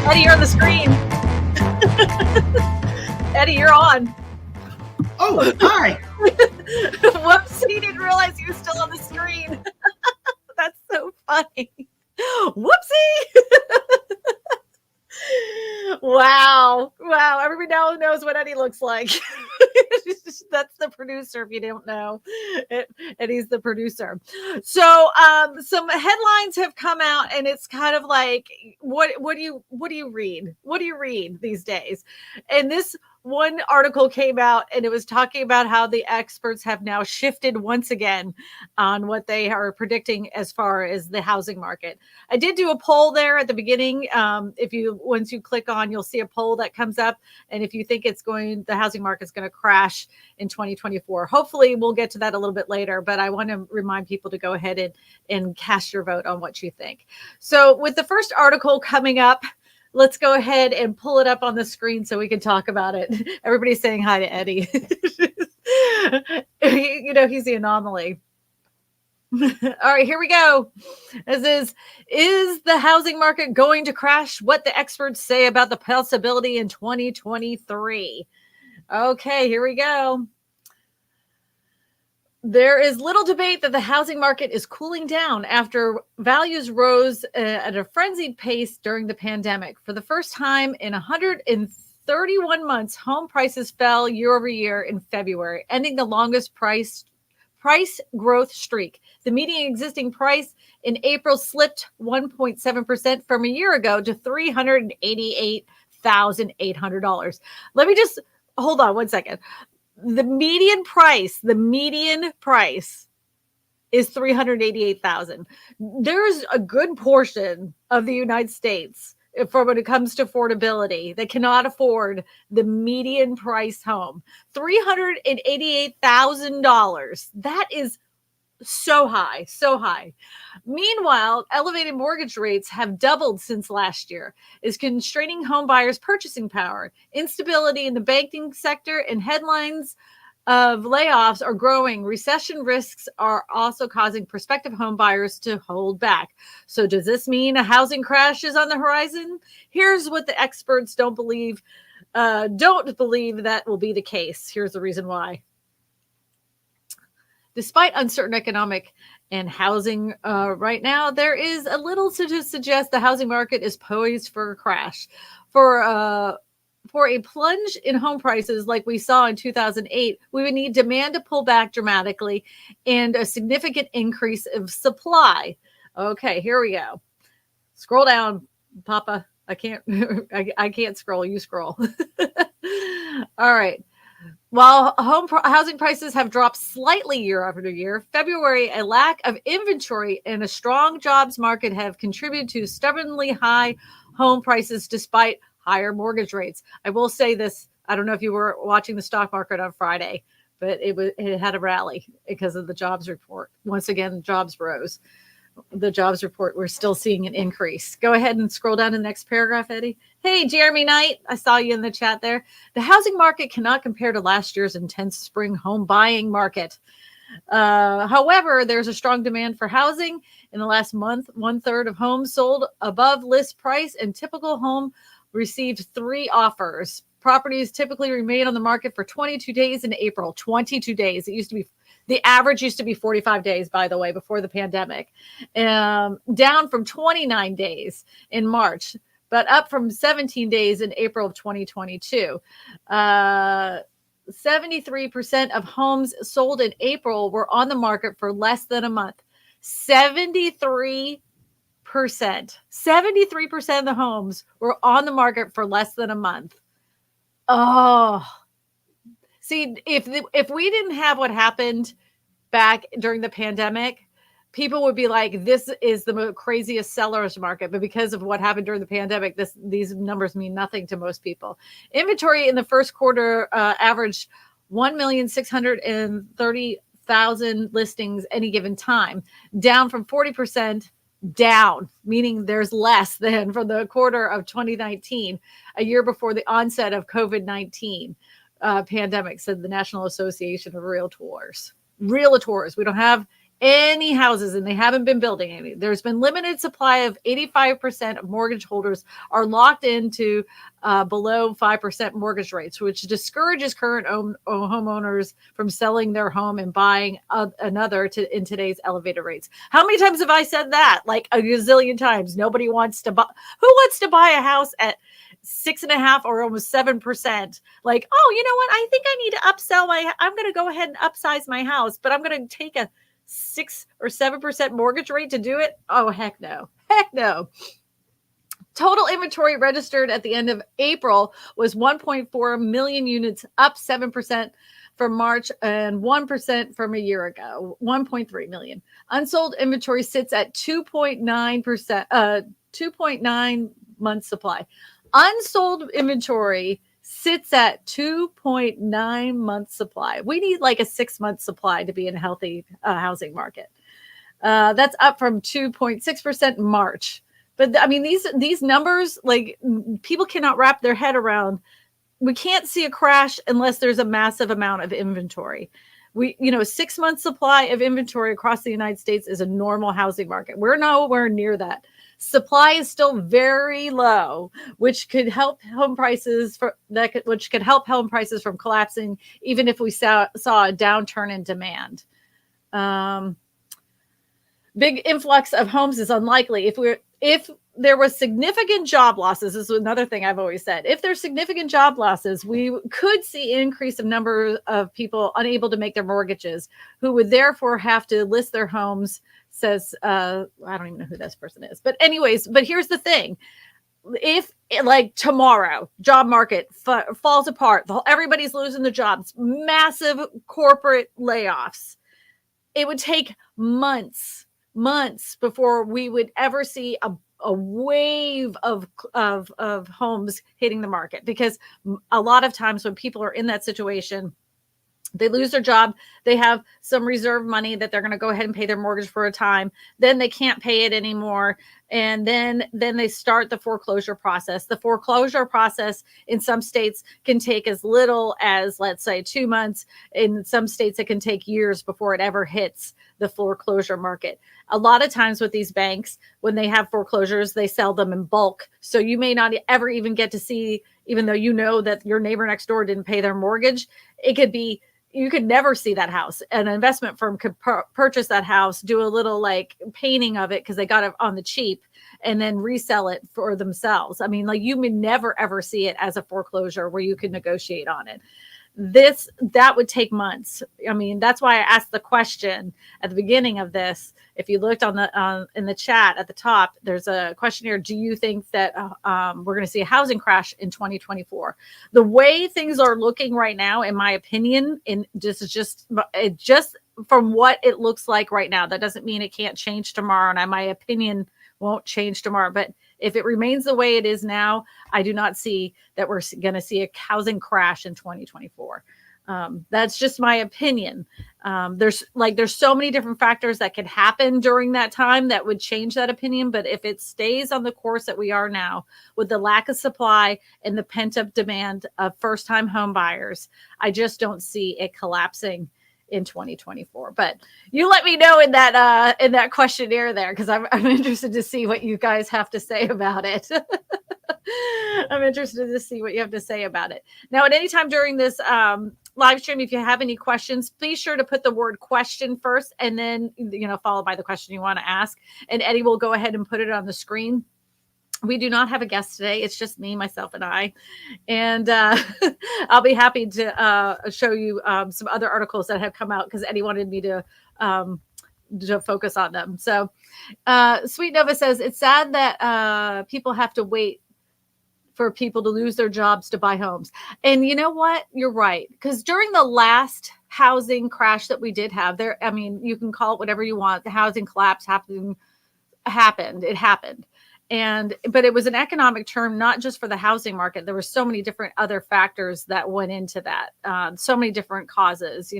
Eddie, you're on the screen. Eddie, you're on. Oh, hi. Whoops, he didn't realize he was still on the screen. That's so funny. Whoopsie. Wow. Everybody now knows what Eddie looks like. That's the producer, if you don't know. Eddie's the producer. So some headlines have come out, and it's kind of like, what do you read? What do you read these days? And this one article came out, and it was talking about how the experts have now shifted once again on what they are predicting as far as the housing market. I did do a poll there at the beginning. Once you click on, you'll see a poll that comes up. And if you think the housing market's going to crash in 2024, hopefully we'll get to that a little bit later. But I want to remind people to go ahead and cast your vote on what you think. So with the first article coming up, let's go ahead and pull it up on the screen so we can talk about it. Everybody's saying hi to Eddie. He's the anomaly. All right, here we go. This is the housing market going to crash? What the experts say about the possibility in 2023. Okay, here we go. There is little debate that the housing market is cooling down after values rose at a frenzied pace during the pandemic. For the first time in 131 months, home prices fell year over year in February, ending the longest price growth streak. The median existing price in April slipped 1.7% from a year ago to $388,800. Let me just hold on one second. The median price is $388,000. There's a good portion of the United States, for when it comes to affordability, that cannot afford the median price home. $388,000. That is so high. Meanwhile, elevated mortgage rates have doubled since last year, is constraining home buyers' purchasing power. Instability in the banking sector and headlines of layoffs are growing. Recession risks are also causing prospective home buyers to hold back. So does this mean a housing crash is on the horizon? Here's what the experts don't believe that will be the case. Here's the reason why. Despite uncertain economic and housing right now, there is a little to suggest the housing market is poised for a crash. For a plunge in home prices like we saw in 2008, we would need demand to pull back dramatically and a significant increase of supply. Okay, here we go. Scroll down, Papa. I can't scroll. You scroll. All right. While housing prices have dropped slightly year after year, February, a lack of inventory and a strong jobs market have contributed to stubbornly high home prices despite higher mortgage rates. I will say this. I don't know if you were watching the stock market on Friday, but it had a rally because of the jobs report. Once again, jobs rose. The jobs report, we're still seeing an increase. Go ahead and scroll down to the next paragraph, Eddie. Hey, Jeremy Knight, I saw you in the chat there. The housing market cannot compare to last year's intense spring home buying market. However, there's a strong demand for housing. In the last month, 1/3 of homes sold above list price, and typical home received 3 offers. Properties typically remain on the market for 22 days in April. 22 days. The average used to be 45 days, by the way, before the pandemic, down from 29 days in March, but up from 17 days in April of 2022. 73% of homes sold in April were on the market for less than a month. 73%. 73% of the homes were on the market for less than a month. Oh, see, if we didn't have what happened back during the pandemic, people would be like, this is the craziest seller's market. But because of what happened during the pandemic, these numbers mean nothing to most people. Inventory in the first quarter averaged 1,630,000 listings any given time, down from 40%. Down, meaning there's less than from the quarter of 2019, a year before the onset of COVID-19 pandemic, said the National Association of Realtors. We don't have any houses, and they haven't been building any. There's been limited supply of 85% of mortgage holders are locked into below 5% mortgage rates, which discourages current homeowners from selling their home and buying another in today's elevated rates. How many times have I said that? Like a gazillion times. Nobody wants to buy. Who wants to buy a house at 6.5 or almost 7%? Like, oh, you know what? I think I need to I'm going to go ahead and upsize my house, but I'm going to take a 6 or 7% mortgage rate to do it. Oh, heck no. Heck no. Total inventory registered at the end of April was 1.4 million units, up 7% from March and 1% from a year ago, 1.3 million. Unsold inventory sits at 2.9%, 2.9 months supply. Unsold inventory sits at 2.9 months supply. We need like a 6-month supply to be in a healthy housing market. That's up from 2.6% in March. But I mean, these numbers, like, people cannot wrap their head around. We can't see a crash unless there's a massive amount of inventory. 6-month supply of inventory across the United States is a normal housing market. We're nowhere near that. Supply is still very low, which could help home prices from collapsing, even if we saw a downturn in demand. Big influx of homes is unlikely. If there was significant job losses, this is another thing I've always said. If there's significant job losses, we could see an increase of number of people unable to make their mortgages, who would therefore have to list their homes. Says, I don't even know who this person is. But anyways, here's the thing. If like tomorrow, job market falls apart, everybody's losing their jobs, massive corporate layoffs, it would take months before we would ever see a wave of homes hitting the market. Because a lot of times when people are in that situation, they lose their job, they have some reserve money that they're going to go ahead and pay their mortgage for a time, then they can't pay it anymore, and then they start the foreclosure process. The foreclosure process in some states can take as little as, let's say, 2 months. In some states it can take years before it ever hits the foreclosure market. A lot of times with these banks, when they have foreclosures, they sell them in bulk, so you may not ever even get to see, even though you know that your neighbor next door didn't pay their mortgage, you could never see that house. An investment firm could purchase that house, do a little like painting of it because they got it on the cheap, and then resell it for themselves. I mean, like, you may never ever see it as a foreclosure where you could negotiate on it. That would take months. I mean, that's why I asked the question at the beginning of this. If you looked in the chat at the top, there's a question here. Do you think that we're going to see a housing crash in 2024? The way things are looking right now, in my opinion, just from what it looks like right now, that doesn't mean it can't change tomorrow. And my opinion won't change tomorrow. But if it remains the way it is now, I do not see that we're going to see a housing crash in 2024. That's just my opinion. There's so many different factors that could happen during that time that would change that opinion. But if it stays on the course that we are now, with the lack of supply and the pent-up demand of first-time home buyers, I just don't see it collapsing in 2024. But you let me know in that questionnaire there, because I'm interested to see what you guys have to say about it. I'm interested to see what you have to say about it. Now, at any time during this live stream, if you have any questions, be sure to put the word question first, and then followed by the question you want to ask, and Eddie will go ahead and put it on the screen. We do not have a guest today. It's just me, myself, and I. And I'll be happy to show you some other articles that have come out, because Eddie wanted me to focus on them. So Sweet Nova says, it's sad that people have to wait for people to lose their jobs to buy homes. And you know what? You're right. Because during the last housing crash that we did have there, I mean, you can call it whatever you want. The housing collapse happened. It happened. But it was an economic term, not just for the housing market. There were so many different other factors that went into that, so many different causes,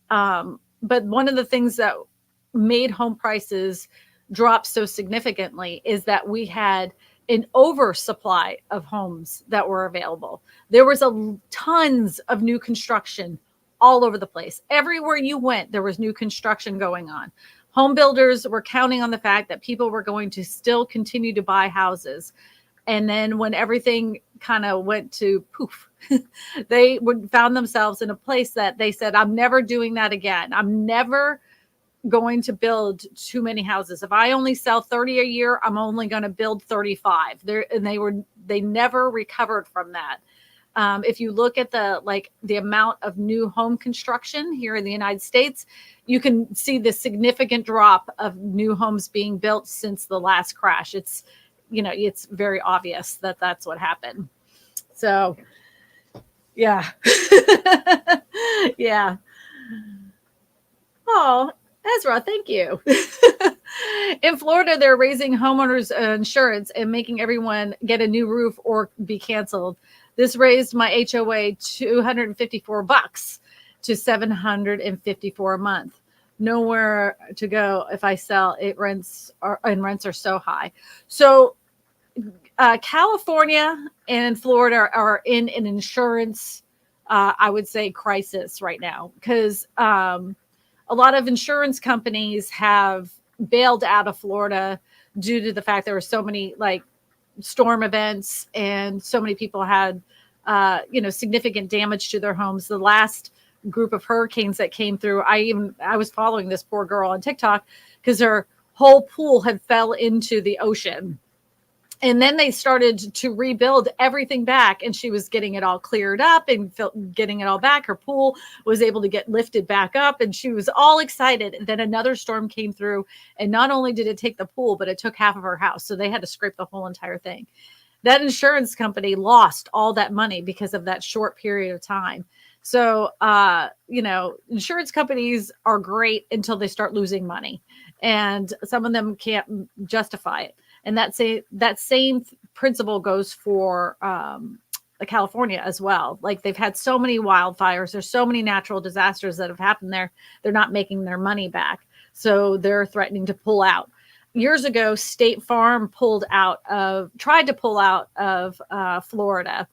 but one of the things that made home prices drop so significantly is that we had an oversupply of homes that were available. There was tons of new construction all over the place. Everywhere you went, there was new construction going on. Home builders were counting on the fact that people were going to still continue to buy houses. And then when everything kind of went to poof, they found themselves in a place that they said, I'm never doing that again. I'm never going to build too many houses. If I only sell 30 a year, I'm only going to build 35. They never recovered from that. If you look at the amount of new home construction here in the United States, you can see the significant drop of new homes being built since the last crash. It's very obvious that that's what happened. So, yeah. Yeah. Oh, Ezra, thank you. In Florida, they're raising homeowners insurance and making everyone get a new roof or be canceled. This raised my HOA $254 to $754 a month. Nowhere to go if I sell it. Rents are so high. So California and Florida are in an insurance, I would say, crisis right now, because a lot of insurance companies have bailed out of Florida due to the fact there were so many storm events and so many people had significant damage to their homes. The last group of hurricanes that came through, I was following this poor girl on TikTok because her whole pool had fell into the ocean. And then they started to rebuild everything back, and she was getting it all cleared up and getting it all back. Her pool was able to get lifted back up, and she was all excited. And then another storm came through, and not only did it take the pool, but it took half of her house. So they had to scrape the whole entire thing. That insurance company lost all that money because of that short period of time. So, insurance companies are great until they start losing money, and some of them can't justify it. And that same principle goes for California as well. Like, they've had so many wildfires. There's so many natural disasters that have happened there. They're not making their money back. So they're threatening to pull out. Years ago, State Farm tried to pull out of Florida.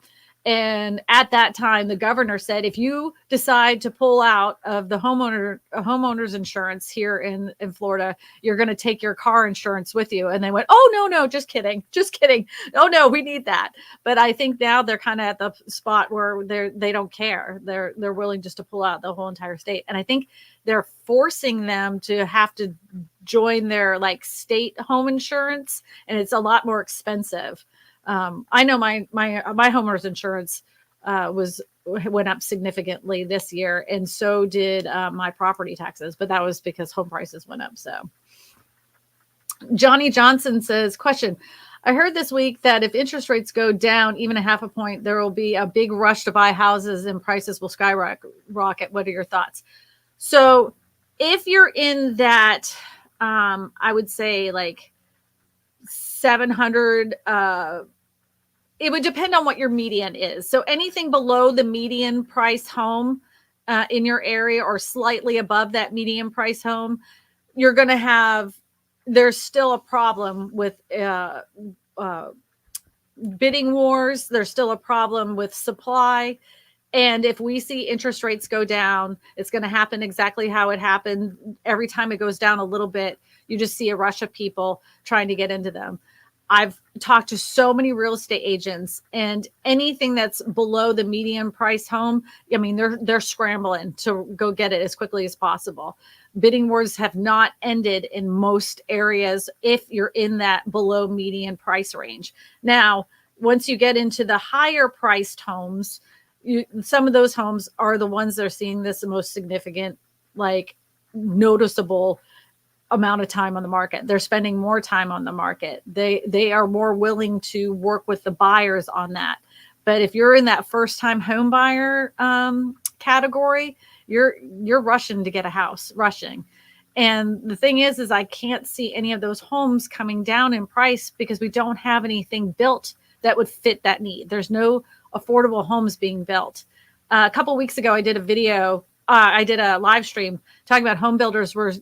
And at that time, the governor said, if you decide to pull out of the homeowner's insurance here in Florida, you're going to take your car insurance with you. And they went, oh, no, just kidding. Oh, no, we need that. But I think now they're kind of at the spot where they don't care. They're willing just to pull out the whole entire state. And I think they're forcing them to have to join their state home insurance. And it's a lot more expensive. I know my homeowner's insurance went up significantly this year, and so did my property taxes, but that was because home prices went up. So Johnny Johnson says, question, I heard this week that if interest rates go down even a half a point, there will be a big rush to buy houses and prices will skyrocket. What are your thoughts? So if you're in that, I would say 700, it would depend on what your median is. So anything below the median price home in your area or slightly above that median price home, you're going to have, there's still a problem with bidding wars. There's still a problem with supply. And if we see interest rates go down, it's going to happen exactly how it happened. Every time it goes down a little bit, you just see a rush of people trying to get into them. I've talked to so many real estate agents, and anything that's below the median price home, I mean, they're scrambling to go get it as quickly as possible. Bidding wars have not ended in most areas if you're in that below median price range. Now, once you get into the higher priced homes, some of those homes are the ones that are seeing this most significant, noticeable amount of time on the market. They're spending more time on the market. They are more willing to work with the buyers on that. But if you're in that first time home buyer category, you're rushing to get a house, rushing. And the thing is I can't see any of those homes coming down in price because we don't have anything built that would fit that need. There's no affordable homes being built. A couple of weeks ago, I did a video. I did a live stream talking about home builders were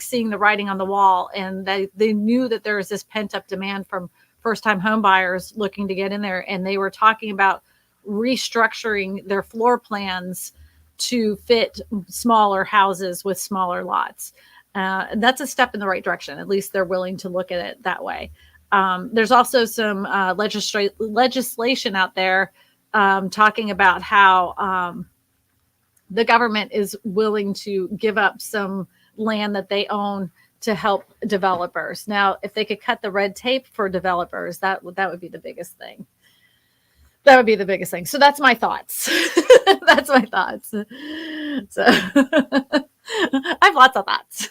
seeing the writing on the wall, and they knew that there was this pent up demand from first time home buyers looking to get in there. And they were talking about restructuring their floor plans to fit smaller houses with smaller lots. That's a step in the right direction. At least they're willing to look at it that way. There's also some legislation out there talking about how the government is willing to give up some land that they own to help developers. Now, if they could cut the red tape for developers, that would be the biggest thing. That would be the biggest thing. So that's my thoughts. That's my thoughts. So I have lots of thoughts.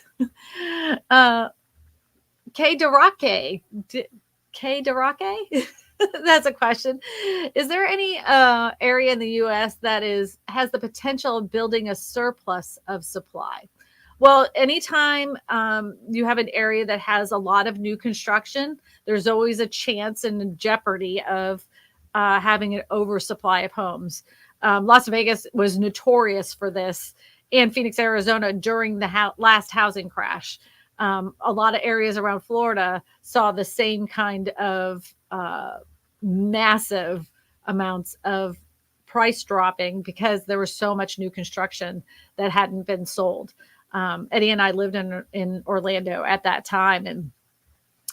K. Darake. K. Darake? That's a question. Is there any area in the U.S. that has the potential of building a surplus of supply? Well, anytime you have an area that has a lot of new construction, there's always a chance and a jeopardy of having an oversupply of homes. Las Vegas was notorious for this, and Phoenix, Arizona during the last housing crash. A lot of areas around Florida saw the same kind of massive amounts of price dropping because there was so much new construction that hadn't been sold. Eddie and I lived in Orlando at that time, and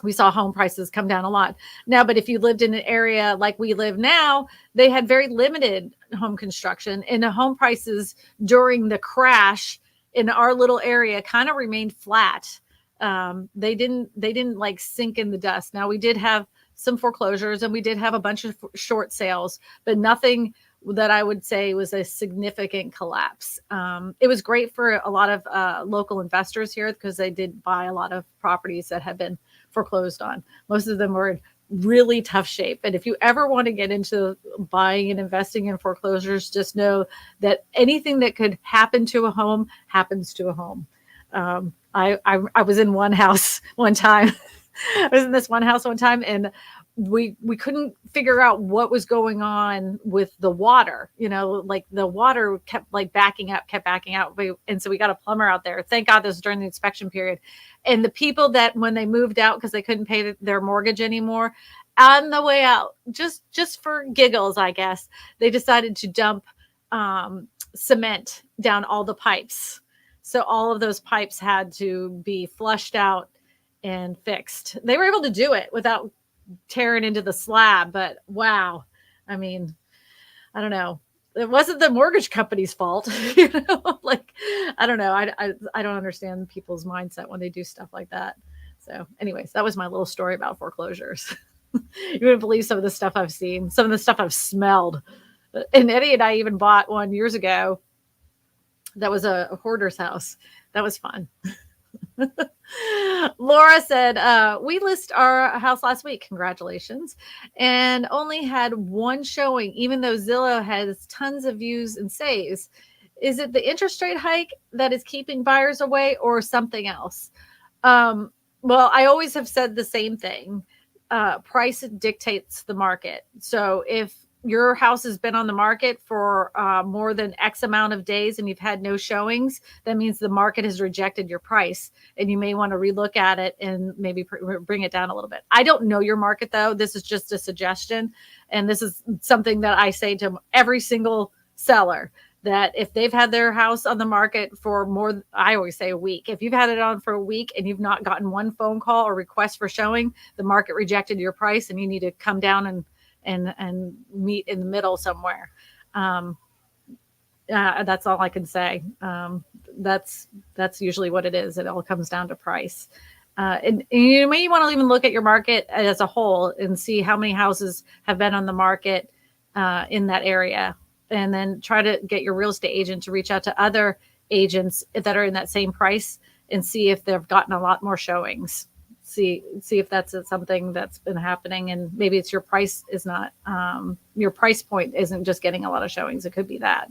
we saw home prices come down a lot. Now, but if you lived in an area like we live now, they had very limited home construction, and the home prices during the crash in our little area kind of remained flat. They didn't like sink in the dust. Now, we did have some foreclosures and we did have a bunch of short sales, but nothing that I would say was a significant collapse. It was great for a lot of local investors here because they did buy a lot of properties that had been foreclosed on. Most of them were in really tough shape. And if you ever want to get into buying and investing in foreclosures, just know that anything that could happen to a home happens to a home. I was in one house one time. I was in this one house one time, and we couldn't figure out what was going on with the water. Like the water kept backing out. And so we got a plumber out there. Thank God this was during the inspection period. And the people that when they moved out because they couldn't pay their mortgage anymore, on the way out, just for giggles, I guess, they decided to dump cement down all the pipes. So all of those pipes had to be flushed out and fixed. They were able to do it without tearing into the slab, but wow. I mean, I don't know. It wasn't the mortgage company's fault. I don't know. I don't understand people's mindset when they do stuff like that. So anyways, that was my little story about foreclosures. You wouldn't believe some of the stuff I've seen, some of the stuff I've smelled. And Eddie and I even bought one years ago. That was a hoarder's house. That was fun. Laura said, we listed our house last week. Congratulations. And only had one showing, even though Zillow has tons of views and saves. Is it the interest rate hike that is keeping buyers away or something else? Well, I always have said the same thing. Price dictates the market. So if your house has been on the market for more than X amount of days and you've had no showings, that means the market has rejected your price and you may want to relook at it and maybe bring it down a little bit. I don't know your market though. This is just a suggestion. And this is something that I say to every single seller, that if they've had their house on the market for more, I always say a week. If you've had it on for a week and you've not gotten one phone call or request for showing, the market rejected your price and you need to come down and meet in the middle somewhere. That's all I can say. That's usually what it is. It all comes down to price. And you may want to even look at your market as a whole and see how many houses have been on the market in that area, and then try to get your real estate agent to reach out to other agents that are in that same price and see if they've gotten a lot more showings. See if that's something that's been happening, and maybe it's your price is not, your price point isn't just getting a lot of showings. It could be that.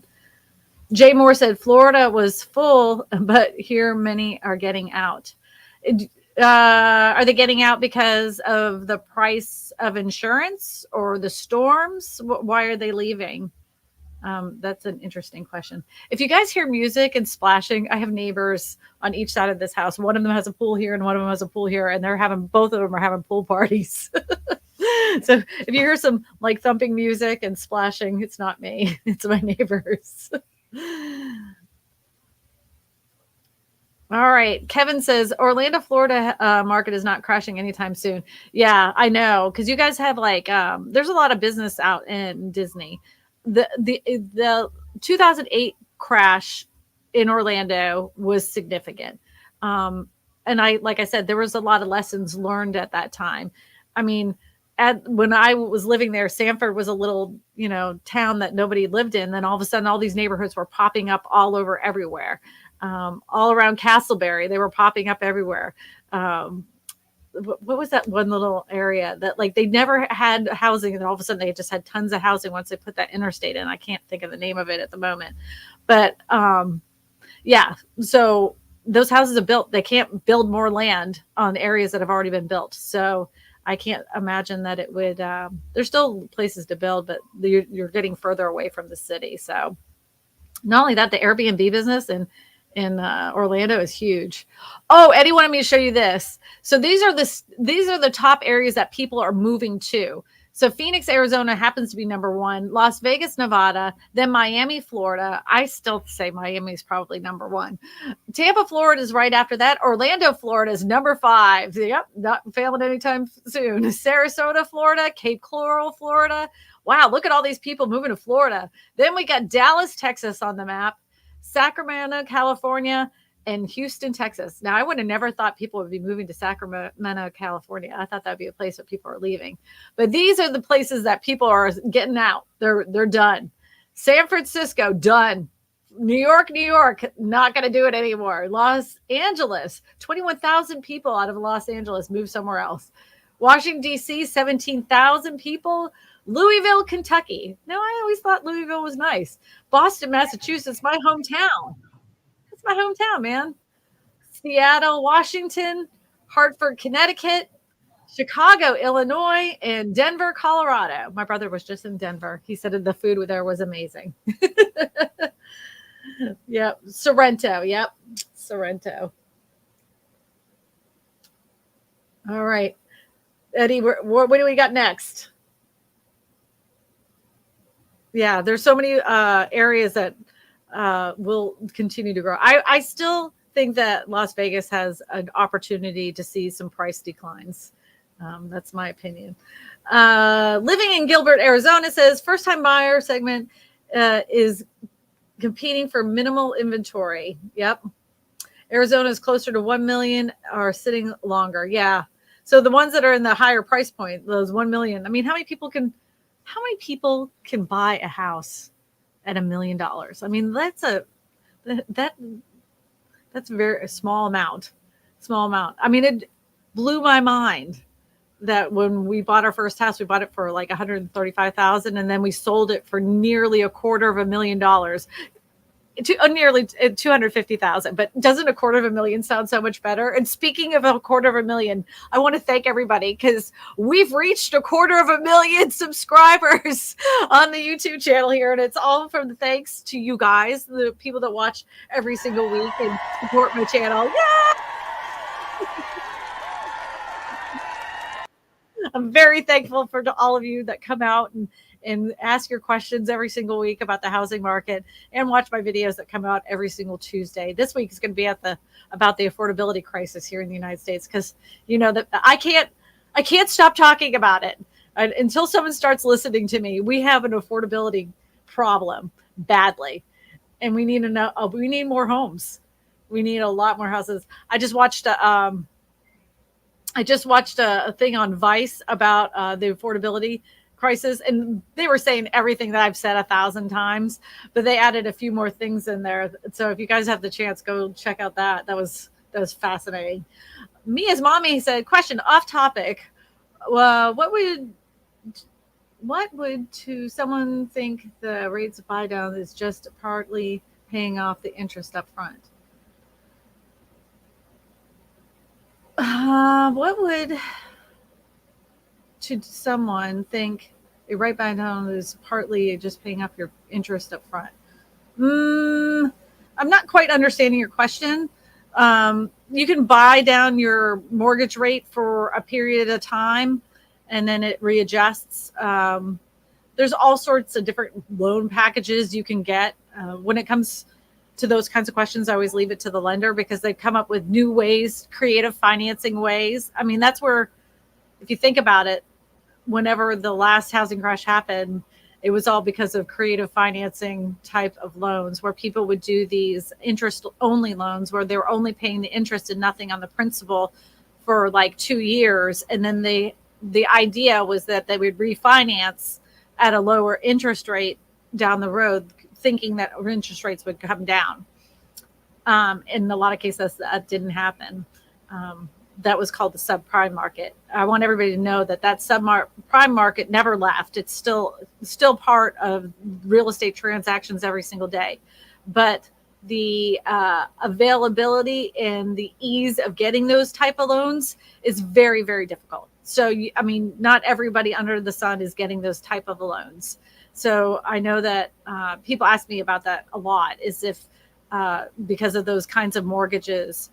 Jay Moore said Florida was full, but here many are getting out. Are they getting out because of the price of insurance or the storms? Why are they leaving? That's an interesting question. If you guys hear music and splashing, I have neighbors on each side of this house. One of them has a pool here and one of them has a pool here, and both of them are having pool parties. So if you hear some thumping music and splashing, it's not me. It's my neighbors. All right. Kevin says Orlando, Florida market is not crashing anytime soon. Yeah, I know. Because you guys have like, there's a lot of business out in Disney. The 2008 crash in Orlando was significant. And like I said, there was a lot of lessons learned at that time. I mean, when I was living there, Sanford was a little, town that nobody lived in. Then all of a sudden, all these neighborhoods were popping up all over everywhere. All around Castleberry, they were popping up everywhere. What was that one little area that like they never had housing, and all of a sudden they just had tons of housing once they put that interstate in? I can't think of the name of it at the moment, but yeah. So those houses are built. They can't build more land on areas that have already been built. So I can't imagine that it would. There's still places to build, but you're getting further away from the city. So not only that, the Airbnb business in Orlando is huge. Oh, Eddie wanted me to show you this. So these are the top areas that people are moving to. So Phoenix, Arizona happens to be number one. Las Vegas, Nevada, then Miami, Florida. I still say Miami is probably number one. Tampa, Florida is right after that. Orlando, Florida is number 5. Yep, not failing anytime soon. Sarasota, Florida, Cape Coral, Florida. Wow, look at all these people moving to Florida. Then we got Dallas, Texas on the map, Sacramento, California, and Houston, Texas. Now, I would have never thought people would be moving to Sacramento, California. I thought that'd be a place that people are leaving. But these are the places that people are getting out. They're done. San Francisco, done. New York, not going to do it anymore. Los Angeles, 21,000 people out of Los Angeles moved somewhere else. Washington, D.C., 17,000 people. Louisville, Kentucky. No, I always thought Louisville was nice. Boston, Massachusetts, my hometown. That's my hometown, man. Seattle, Washington, Hartford, Connecticut, Chicago, Illinois, and Denver, Colorado. My brother was just in Denver. He said the food there was amazing. Yep. Sorrento. Yep. Sorrento. All right. Eddie, what do we got next? Yeah, there's so many areas that will continue to grow. I still think that Las Vegas has an opportunity to see some price declines. That's my opinion. Living in Gilbert, Arizona says first time buyer segment is competing for minimal inventory. Yep. Arizona is closer to 1 million, are sitting longer. Yeah. So the ones that are in the higher price point, those 1 million. I mean, how many people can buy a house at $1 million? I mean, that's a very small amount. I mean, it blew my mind that when we bought our first house, we bought it for like $135,000, and then we sold it for nearly $250,000. Nearly 250,000, but doesn't $250,000 sound so much better? And speaking of $250,000, I want to thank everybody because we've reached 250,000 subscribers on the YouTube channel here, and it's all from the thanks to you guys, the people that watch every single week and support my channel. Yeah! I'm very thankful for all of you that come out and ask your questions every single week about the housing market and watch my videos that come out every single Tuesday. This week is going to be about the affordability crisis here in the United States, because that I can't stop talking about it until someone starts listening to me. We have an affordability problem badly, and we need more homes. We need a lot more houses. I just watched a thing on Vice about the affordability crisis, and they were saying everything that I've said 1,000 times, but they added a few more things in there. So if you guys have the chance, go check out that. That was fascinating. Mia's mommy said, question off topic. What would to someone think the rates of buy down is just partly paying off the interest up front? What would to someone think a right buy down is partly just paying up your interest up front? I'm not quite understanding your question. You can buy down your mortgage rate for a period of time, and then it readjusts. there's all sorts of different loan packages you can get. When it comes to those kinds of questions, I always leave it to the lender because they come up with new ways, creative financing ways. I mean, that's where, if you think about it, whenever the last housing crash happened, it was all because of creative financing type of loans where people would do these interest only loans where they were only paying the interest and nothing on the principal for like 2 years. And then the idea was that they would refinance at a lower interest rate down the road, thinking that interest rates would come down. In a lot of cases, that didn't happen. That was called the subprime market. I want everybody to know that subprime market never left. It's still part of real estate transactions every single day. But the availability and the ease of getting those type of loans is very, very difficult. So, I mean, not everybody under the sun is getting those type of loans. So I know that people ask me about that a lot, is if because of those kinds of mortgages,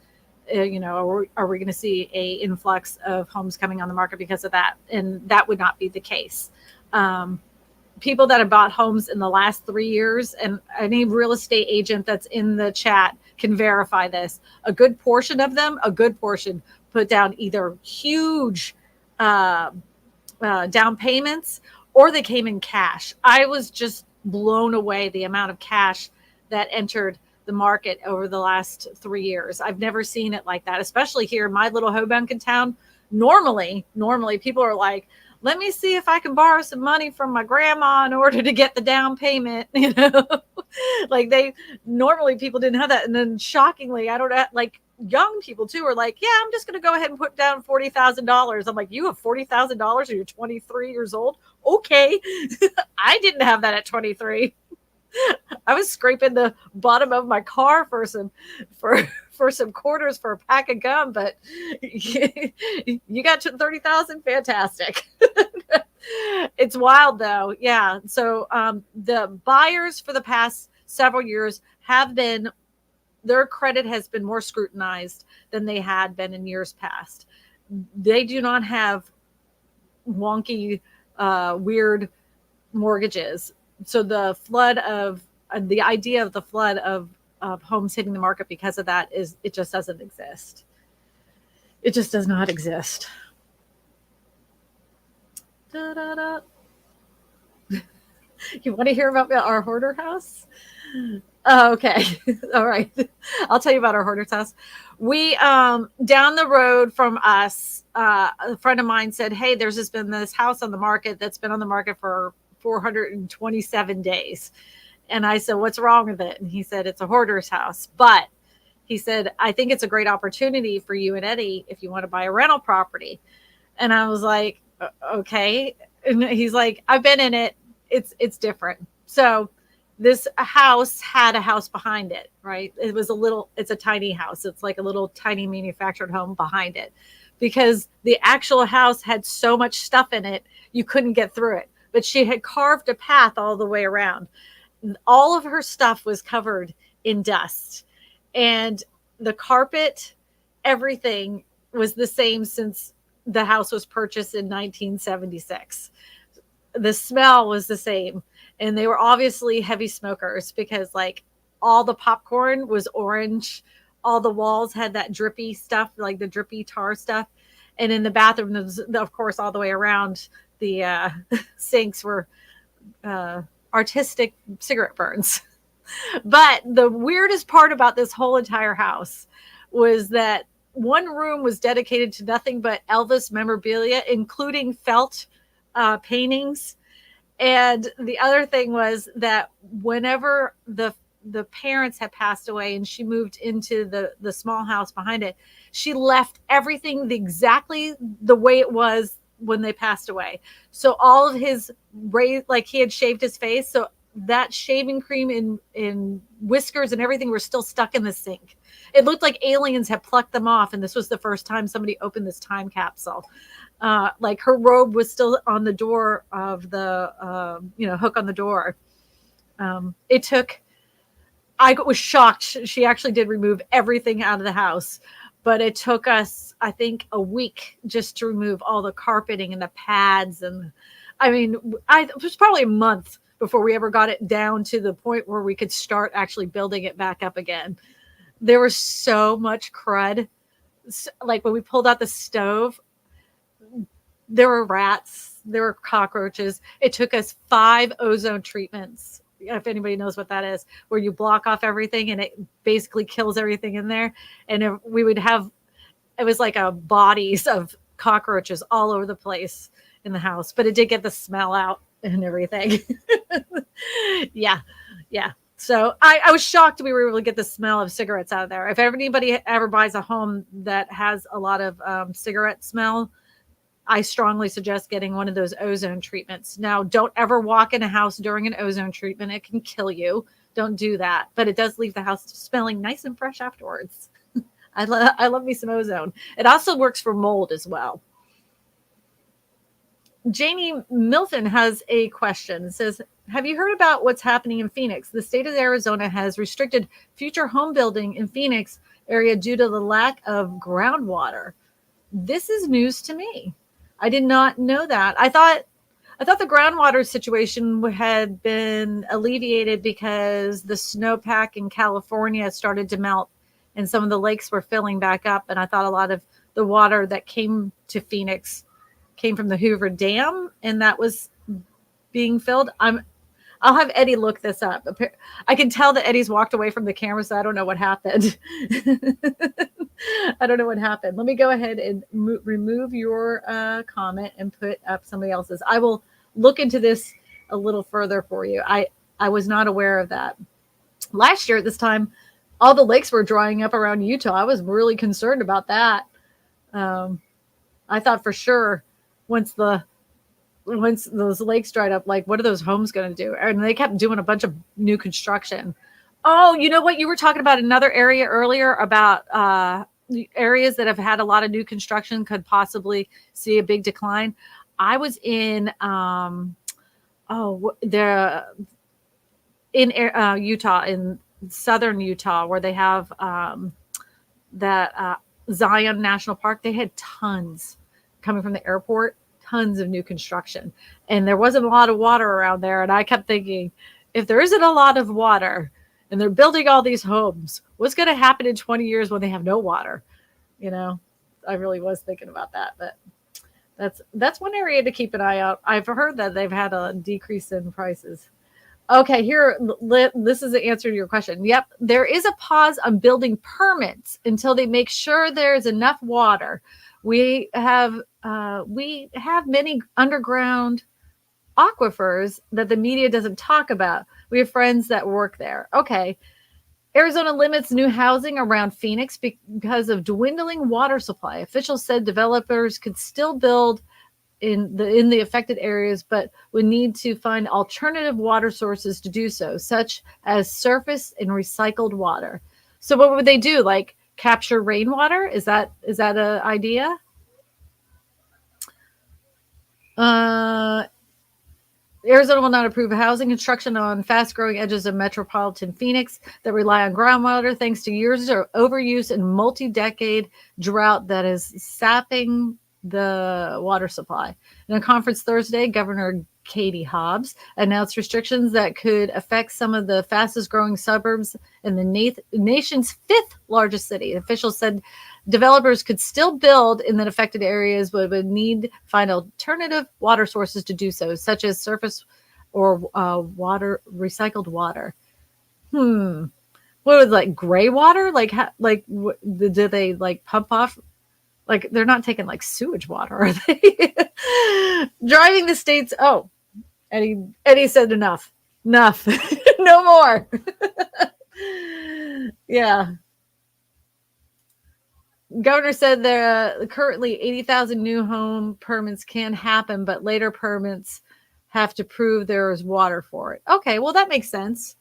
are we going to see a influx of homes coming on the market because of that? And that would not be the case. People that have bought homes in the last 3 years, and any real estate agent that's in the chat can verify this, a good portion put down either huge down payments or they came in cash. I was just blown away the amount of cash that entered the market over the last 3 years. I've never seen it like that, especially here in my little Hoboken town. Normally people are like, let me see if I can borrow some money from my grandma in order to get the down payment. Like normally people didn't have that. And then shockingly, I don't know, like young people too are like, yeah, I'm just going to go ahead and put down $40,000. I'm like, you have $40,000 and you're 23 years old. Okay. I didn't have that at 23. I was scraping the bottom of my car for some quarters for a pack of gum, but you got 30,000, fantastic. It's wild though. Yeah. So the buyers for the past several years their credit has been more scrutinized than they had been in years past. They do not have wonky, weird mortgages. So the idea of the flood of homes hitting the market because of that it just doesn't exist. It just does not exist. Da-da-da. You want to hear about our hoarder house? Oh, okay. All right. I'll tell you about our hoarder's house. We, down the road from us, a friend of mine said, hey, there's been this house on the market that's been on the market for 427 days. And I said, what's wrong with it? And he said, it's a hoarder's house. But he said, I think it's a great opportunity for you and Eddie if you want to buy a rental property. And I was like, okay. And he's like, I've been in it. It's different. So this house had a house behind it, right? It's a tiny house. It's like a little tiny manufactured home behind it because the actual house had so much stuff in it, you couldn't get through it. But she had carved a path all the way around. All of her stuff was covered in dust. And the carpet, everything was the same since the house was purchased in 1976. The smell was the same. And they were obviously heavy smokers because like all the popcorn was orange. All the walls had that drippy stuff, like the drippy tar stuff. And in the bathroom, of course, all the way around, the sinks were artistic cigarette burns. But the weirdest part about this whole entire house was that one room was dedicated to nothing but Elvis memorabilia, including felt paintings. And the other thing was that whenever the parents had passed away and she moved into the small house behind it, she left everything exactly the way it was when they passed away. So all of his like he had shaved his face. So that shaving cream in whiskers and everything were still stuck in the sink. It looked like aliens had plucked them off. And this was the first time somebody opened this time capsule. Like her robe was still on the door of the, hook on the door. I was shocked. She actually did remove everything out of the house. but it took us, I think, a week just to remove all the carpeting and the pads. And I mean, it was probably a month before we ever got it down to the point where we could start actually building it back up again. There was so much crud. Like when we pulled out the stove, there were rats, there were cockroaches. It took us 5 ozone treatments. If anybody knows what that is, where you block off everything and it basically kills everything in there. And if we would have, it was like a bodies of cockroaches all over the place in the house, but it did get the smell out and everything. Yeah. Yeah. So I was shocked we were able to get the smell of cigarettes out of there. If anybody ever buys a home that has a lot of cigarette smell, I strongly suggest getting one of those ozone treatments. Now, don't ever walk in a house during an ozone treatment. It can kill you. Don't do that. But it does leave the house smelling nice and fresh afterwards. I love me some ozone. It also works for mold as well. Janie Milton has a question. It says, have you heard about what's happening in Phoenix? The state of Arizona has restricted future home building in Phoenix area due to the lack of groundwater. This is news to me. I did not know that. I thought the groundwater situation had been alleviated because the snowpack in California started to melt and some of the lakes were filling back up. And I thought a lot of the water that came to Phoenix came from the Hoover Dam and that was being filled. I'll have Eddie look this up. I can tell that Eddie's walked away from the camera, so I don't know what happened. I don't know what happened. Let me go ahead and remove your comment and put up somebody else's. I will look into this a little further for you. I was not aware of that. Last year at this time, all the lakes were drying up around Utah. I was really concerned about that. I thought for sure once those lakes dried up, like, what are those homes going to do? And they kept doing a bunch of new construction. Oh, you know what? You were talking about another area earlier about the areas that have had a lot of new construction could possibly see a big decline. I was in Utah, in southern Utah, where they have that Zion National Park. They had tons coming from the airport. Tons of new construction, and there wasn't a lot of water around there. And I kept thinking, if there isn't a lot of water and they're building all these homes, what's going to happen in 20 years when they have no water? You know, I really was thinking about that, but that's one area to keep an eye out. I've heard that they've had a decrease in prices. Okay, here, this is the answer to your question. Yep, there is a pause on building permits until they make sure there's enough water. We have many underground aquifers that the media doesn't talk about. We have friends that work there. Okay. Arizona limits new housing around Phoenix because of dwindling water supply. Officials said developers could still build in the affected areas, but would need to find alternative water sources to do so, such as surface and recycled water. So what would they do? Like capture rainwater? Is that an idea? Arizona will not approve housing construction on fast-growing edges of metropolitan Phoenix that rely on groundwater, thanks to years of overuse and multi-decade drought that is sapping the water supply. In a conference Thursday, Governor Katie Hobbs announced restrictions that could affect some of the fastest-growing suburbs in the nation's 5th largest city. Officials said developers could still build in the affected areas, but would need to find alternative water sources to do so, such as surface or recycled water. What was like gray water? Do they like pump off? Like they're not taking like sewage water, are they? Driving the states. Oh, Eddie said enough. No more. Yeah. Governor said there currently 80,000 new home permits can happen, but later permits have to prove there is water for it. Okay, well, that makes sense.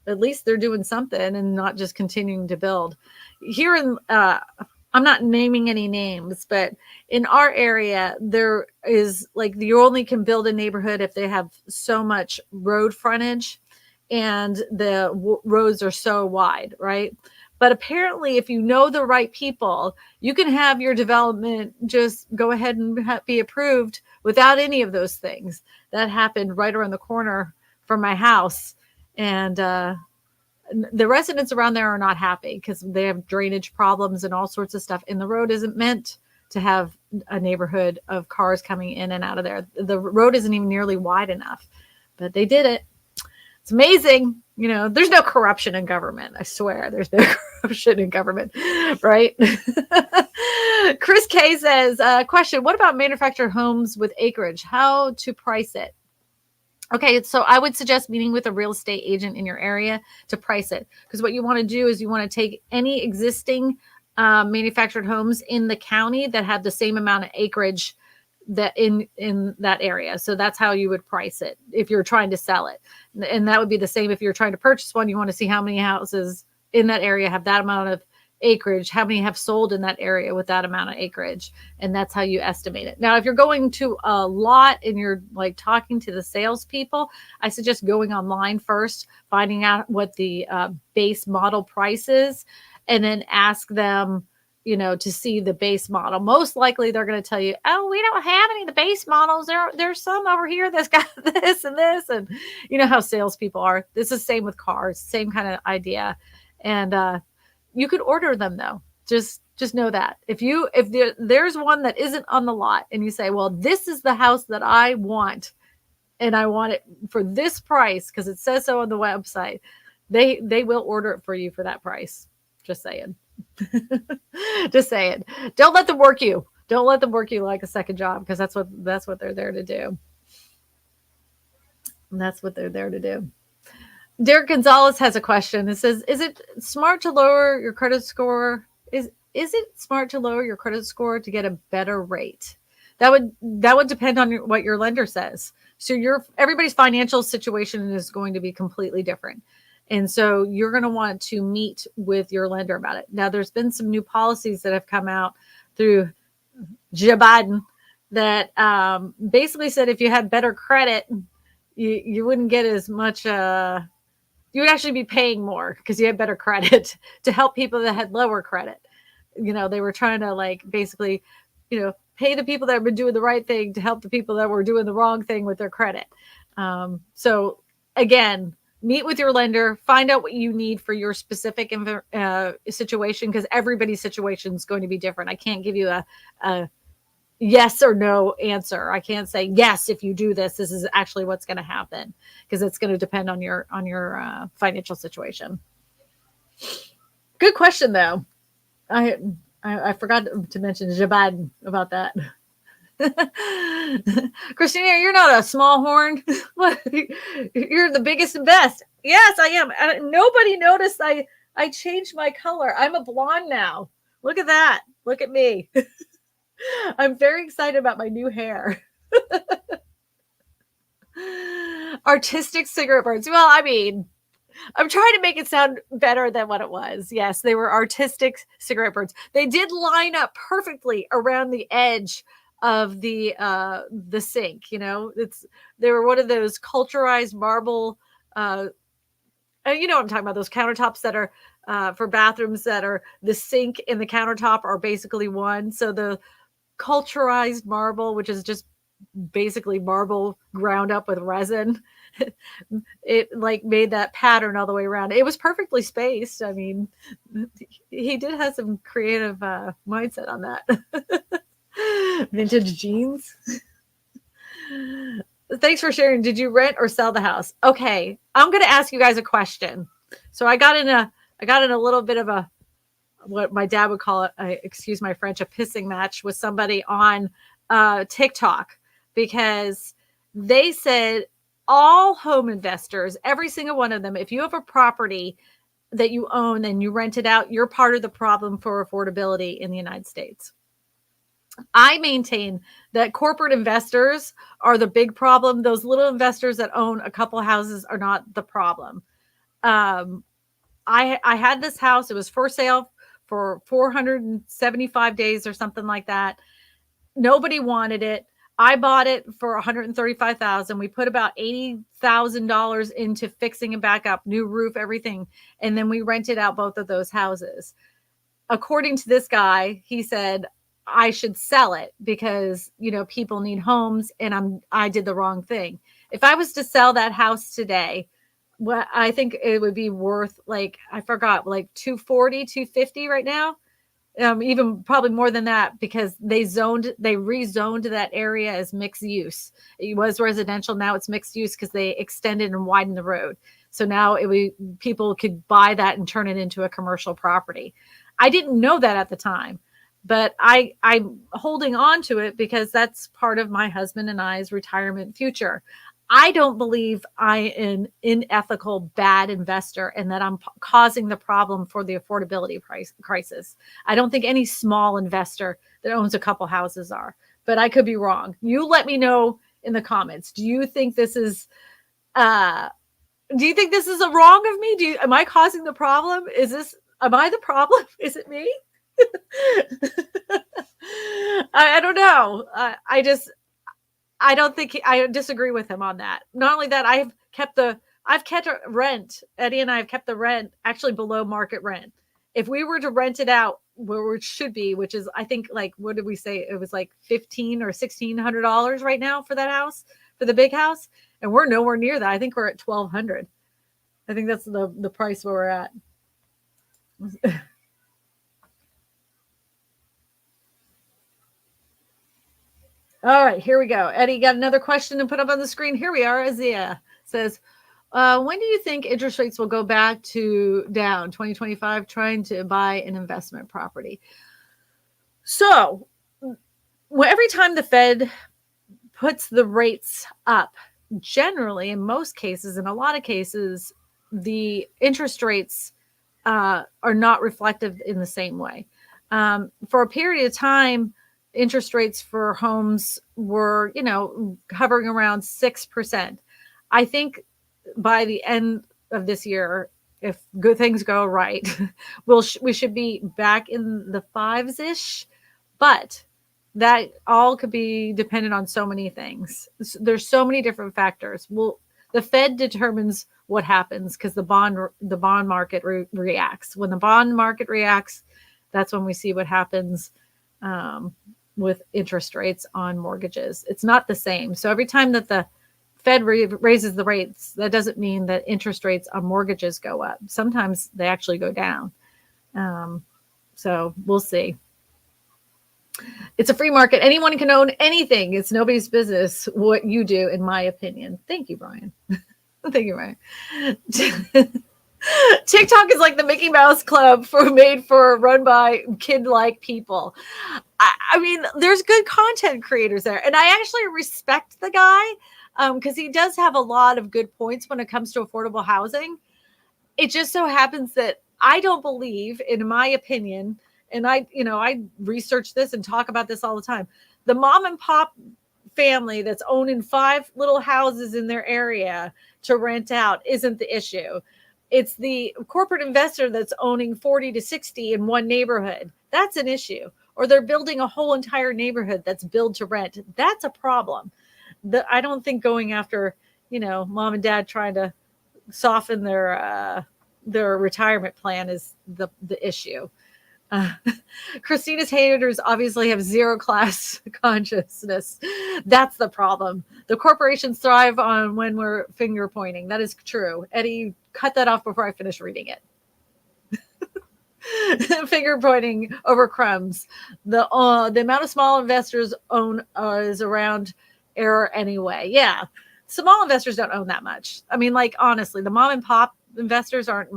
At least they're doing something and not just continuing to build. Here in, I'm not naming any names, but in our area, there is like you only can build a neighborhood if they have so much road frontage and the roads are so wide, right? But apparently, if you know the right people, you can have your development just go ahead and be approved without any of those things. That happened right around the corner from my house. And the residents around there are not happy because they have drainage problems and all sorts of stuff. And the road isn't meant to have a neighborhood of cars coming in and out of there. The road isn't even nearly wide enough, but they did it. It's amazing. There's no corruption in government. I swear there's no corruption in government, right? Chris K says, question, what about manufactured homes with acreage? How to price it? Okay, so I would suggest meeting with a real estate agent in your area to price it. Because what you want to do is you want to take any existing manufactured homes in the county that have the same amount of acreage that in that area. So that's how you would price it if you're trying to sell it. And that would be the same if you're trying to purchase one. You want to see how many houses in that area have that amount of acreage, how many have sold in that area with that amount of acreage, and that's how you estimate it. Now, if you're going to a lot and you're like talking to the salespeople, I suggest going online first, finding out what the base model price is, and then ask them, to see the base model. Most likely they're going to tell you, oh, we don't have any of the base models. There's some over here that's got this and this. And you know how salespeople are. This is the same with cars, same kind of idea. And you could order them though. Just know that if there's one that isn't on the lot and you say, well, this is the house that I want and I want it for this price because it says so on the website, they will order it for you for that price. Just saying. Just saying. Don't let them work you. Don't let them work you like a second job because that's what they're there to do. And that's what they're there to do. Derek Gonzalez has a question. It says, is it smart to lower your credit score? Is it smart to lower your credit score to get a better rate? That would depend on what your lender says. So everybody's financial situation is going to be completely different. And so you're going to want to meet with your lender about it. Now, there's been some new policies that have come out through Joe Biden that basically said if you had better credit, you wouldn't get as much you would actually be paying more because you had better credit to help people that had lower credit. They were trying to basically, pay the people that have been doing the right thing to help the people that were doing the wrong thing with their credit. So again, meet with your lender, find out what you need for your specific situation because everybody's situation is going to be different. I can't give you a yes or no answer. I can't say, yes, if you do this, this is actually what's going to happen because it's going to depend on your financial situation. Good question, though. I forgot to mention Jabad about that. Kristina, you're not a Smallhorn. You're the biggest and best. Yes, I am. Nobody noticed I changed my color. I'm a blonde now. Look at that. Look at me. I'm very excited about my new hair. Artistic cigarette burns. Well, I mean, I'm trying to make it sound better than what it was. Yes, they were artistic cigarette burns. They did line up perfectly around the edge of the sink. They were one of those culturized marble. You know what I'm talking about? Those countertops that are for bathrooms that are the sink and the countertop are basically one. So the culturized marble, which is just basically marble ground up with resin, it made that pattern all the way around. It was perfectly spaced. I mean, he did have some creative mindset on that. Vintage jeans. Thanks for sharing. Did you rent or sell the house? Okay, I'm going to ask you guys a question. So I got in a little bit of a, what my dad would call it, excuse my French, a pissing match with somebody on TikTok because they said all home investors, every single one of them, if you have a property that you own and you rent it out, you're part of the problem for affordability in the United States. I maintain that corporate investors are the big problem. Those little investors that own a couple houses are not the problem. I had this house. It was for sale for 475 days or something like that. Nobody wanted it. I bought it for $135,000. We put about $80,000 into fixing it back up, new roof, everything. And then we rented out both of those houses. According to this guy, he said, I should sell it because, people need homes and I did the wrong thing. If I was to sell that house today, what I think it would be worth, like, I forgot, like 240, 250 right now. Even probably more than that, because they rezoned that area as mixed use. It was residential. Now it's mixed use because they extended and widened the road. So now people could buy that and turn it into a commercial property. I didn't know that at the time, but I'm holding on to it because that's part of my husband and I's retirement future. I don't believe I am an unethical, bad investor and that I'm causing the problem for the affordability crisis. I don't think any small investor that owns a couple houses are, but I could be wrong. You let me know in the comments. Do you think this is a wrong of me? Am I causing the problem? Am I the problem? Is it me? I don't know. I don't think I disagree with him on that. Not only that, I've kept rent. Eddie and I have kept the rent actually below market rent. If we were to rent it out where it should be, which is, I think, like, what did we say? It was like $1,500 or $1,600 right now for that house, for the big house. And we're nowhere near that. I think we're at $1,200. I think that's the price where we're at. All right, here we go. Eddie got another question to put up on the screen. Here we are. Azia says, when do you think interest rates will go back to down? 2025, trying to buy an investment property. So every time the Fed puts the rates up, generally, in most cases, in a lot of cases, the interest rates are not reflective in the same way. For a period of time, interest rates for homes were, hovering around 6%. I think by the end of this year, if good things go right, we should be back in the fives-ish, but that all could be dependent on so many things. There's so many different factors. The Fed determines what happens because the bond market reacts. When the bond market reacts, that's when we see what happens with interest rates on mortgages. It's not the same. So every time that the Fed raises the rates, that doesn't mean that interest rates on mortgages go up. Sometimes they actually go down. So we'll see. It's a free market. Anyone can own anything. It's nobody's business what you do, in my opinion. Thank you, Brian. Thank you, Brian. TikTok is like the Mickey Mouse Club run by kid-like people. I mean, there's good content creators there. And I actually respect the guy because he does have a lot of good points when it comes to affordable housing. It just so happens that I don't believe, in my opinion, and I research this and talk about this all the time, the mom and pop family that's owning 5 little houses in their area to rent out isn't the issue. It's the corporate investor that's owning 40 to 60 in one neighborhood. That's an issue. Or they're building a whole entire neighborhood that's build to rent. That's a problem. I don't think going after, mom and dad trying to soften their retirement plan is the issue. Kristina's haters obviously have zero class consciousness. That's the problem. The corporations thrive on when we're finger pointing. That is true. Eddie, cut that off before I finish reading it. Finger pointing over crumbs. The amount of small investors own is around error anyway. Yeah, small investors don't own that much. I mean, like, honestly, the mom and pop investors aren't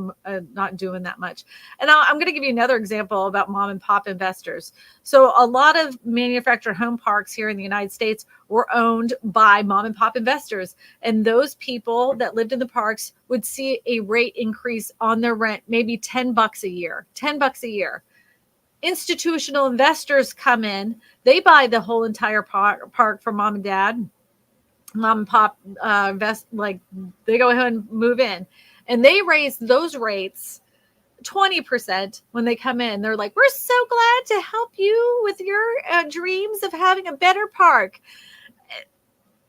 not doing that much. And I'm going to give you another example about mom and pop investors. So a lot of manufactured home parks here in the United States were owned by mom and pop investors. And those people that lived in the parks would see a rate increase on their rent, maybe $10 a year, $10 a year. Institutional investors come in, they buy the whole entire park from mom and dad. Mom and pop invest, like, they go ahead and move in. And they raise those rates 20% when they come in. They're like, we're so glad to help you with your dreams of having a better park.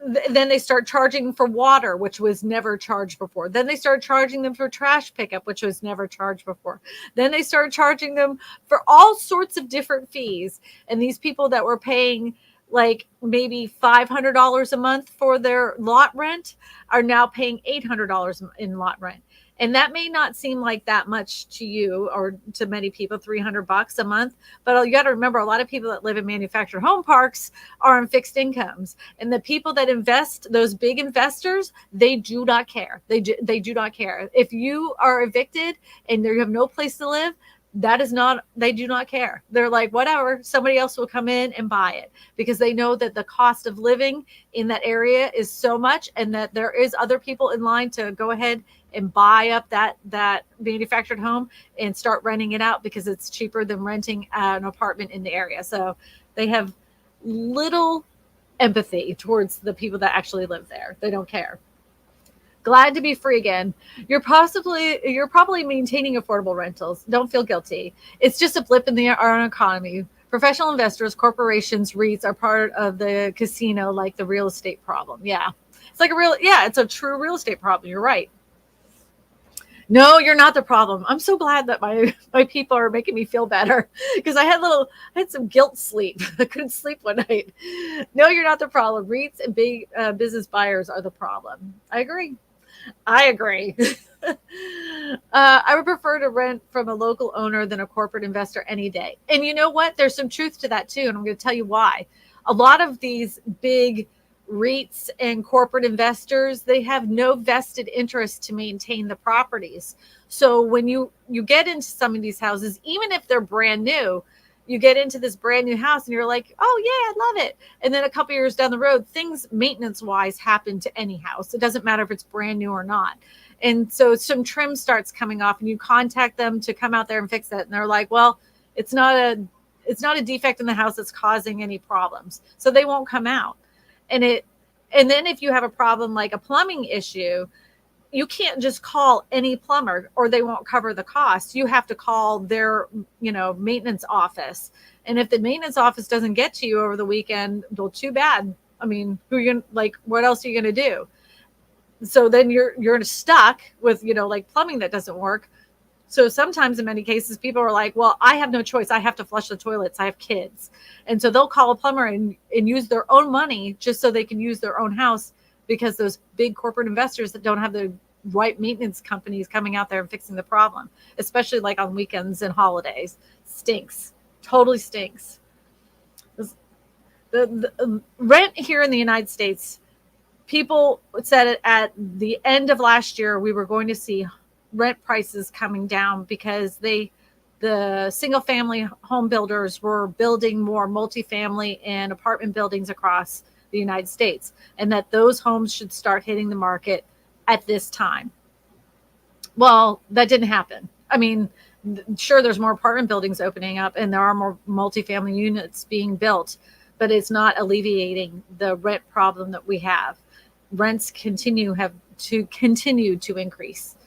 then they start charging for water, which was never charged before. Then they start charging them for trash pickup, which was never charged before. Then they start charging them for all sorts of different fees. And these people that were paying like maybe $500 a month for their lot rent are now paying $800 in lot rent. And that may not seem like that much to you or to many people, $300 a month. But you got to remember, a lot of people that live in manufactured home parks are on fixed incomes. And the people that invest, those big investors, they do not care. They do not care. If you are evicted and you have no place to live, that is not, they do not care. They're like, whatever, somebody else will come in and buy it, because they know that the cost of living in that area is so much, and that there is other people in line to go ahead and buy up that manufactured home and start renting it out, because it's cheaper than renting an apartment in the area. So they have little empathy towards the people that actually live there. They don't care. Glad to be free again. You're probably maintaining affordable rentals. Don't feel guilty. It's just a blip in our economy. Professional investors, corporations, REITs are part of the casino, like the real estate problem. Yeah. It's a true real estate problem. You're right. No, you're not the problem. I'm so glad that my people are making me feel better, because I had some guilt sleep. I couldn't sleep one night. No, you're not the problem. REITs and big business buyers are the problem. I agree. I would prefer to rent from a local owner than a corporate investor any day. And you know what? There's some truth to that too. And I'm going to tell you why. A lot of these big REITs and corporate investors, they have no vested interest to maintain the properties. So when you get into some of these houses, even if they're brand new, you get into this brand new house and you're like, oh yeah, I love it. And then a couple years down the road, things maintenance wise happen to any house. It doesn't matter if it's brand new or not. And so some trim starts coming off, and you contact them to come out there and fix it. And they're like, well, it's not a defect in the house that's causing any problems. So they won't come out. And then if you have a problem like a plumbing issue, you can't just call any plumber or they won't cover the cost. You have to call their, maintenance office. And if the maintenance office doesn't get to you over the weekend, well, too bad. I mean, what else are you going to do? So then you're stuck with, like plumbing that doesn't work. So sometimes in many cases, people are like, well, I have no choice. I have to flush the toilets. I have kids. And so they'll call a plumber and use their own money just so they can use their own house, because those big corporate investors that don't have the right maintenance companies coming out there and fixing the problem, especially like on weekends and holidays, stinks. Totally stinks. The rent here in the United States, people said at the end of last year, we were going to see rent prices coming down because the single family home builders were building more multifamily and apartment buildings across the United States, and that those homes should start hitting the market at this time. Well, that didn't happen. I mean, sure, there's more apartment buildings opening up and there are more multifamily units being built, but it's not alleviating the rent problem that we have. Rents continue to increase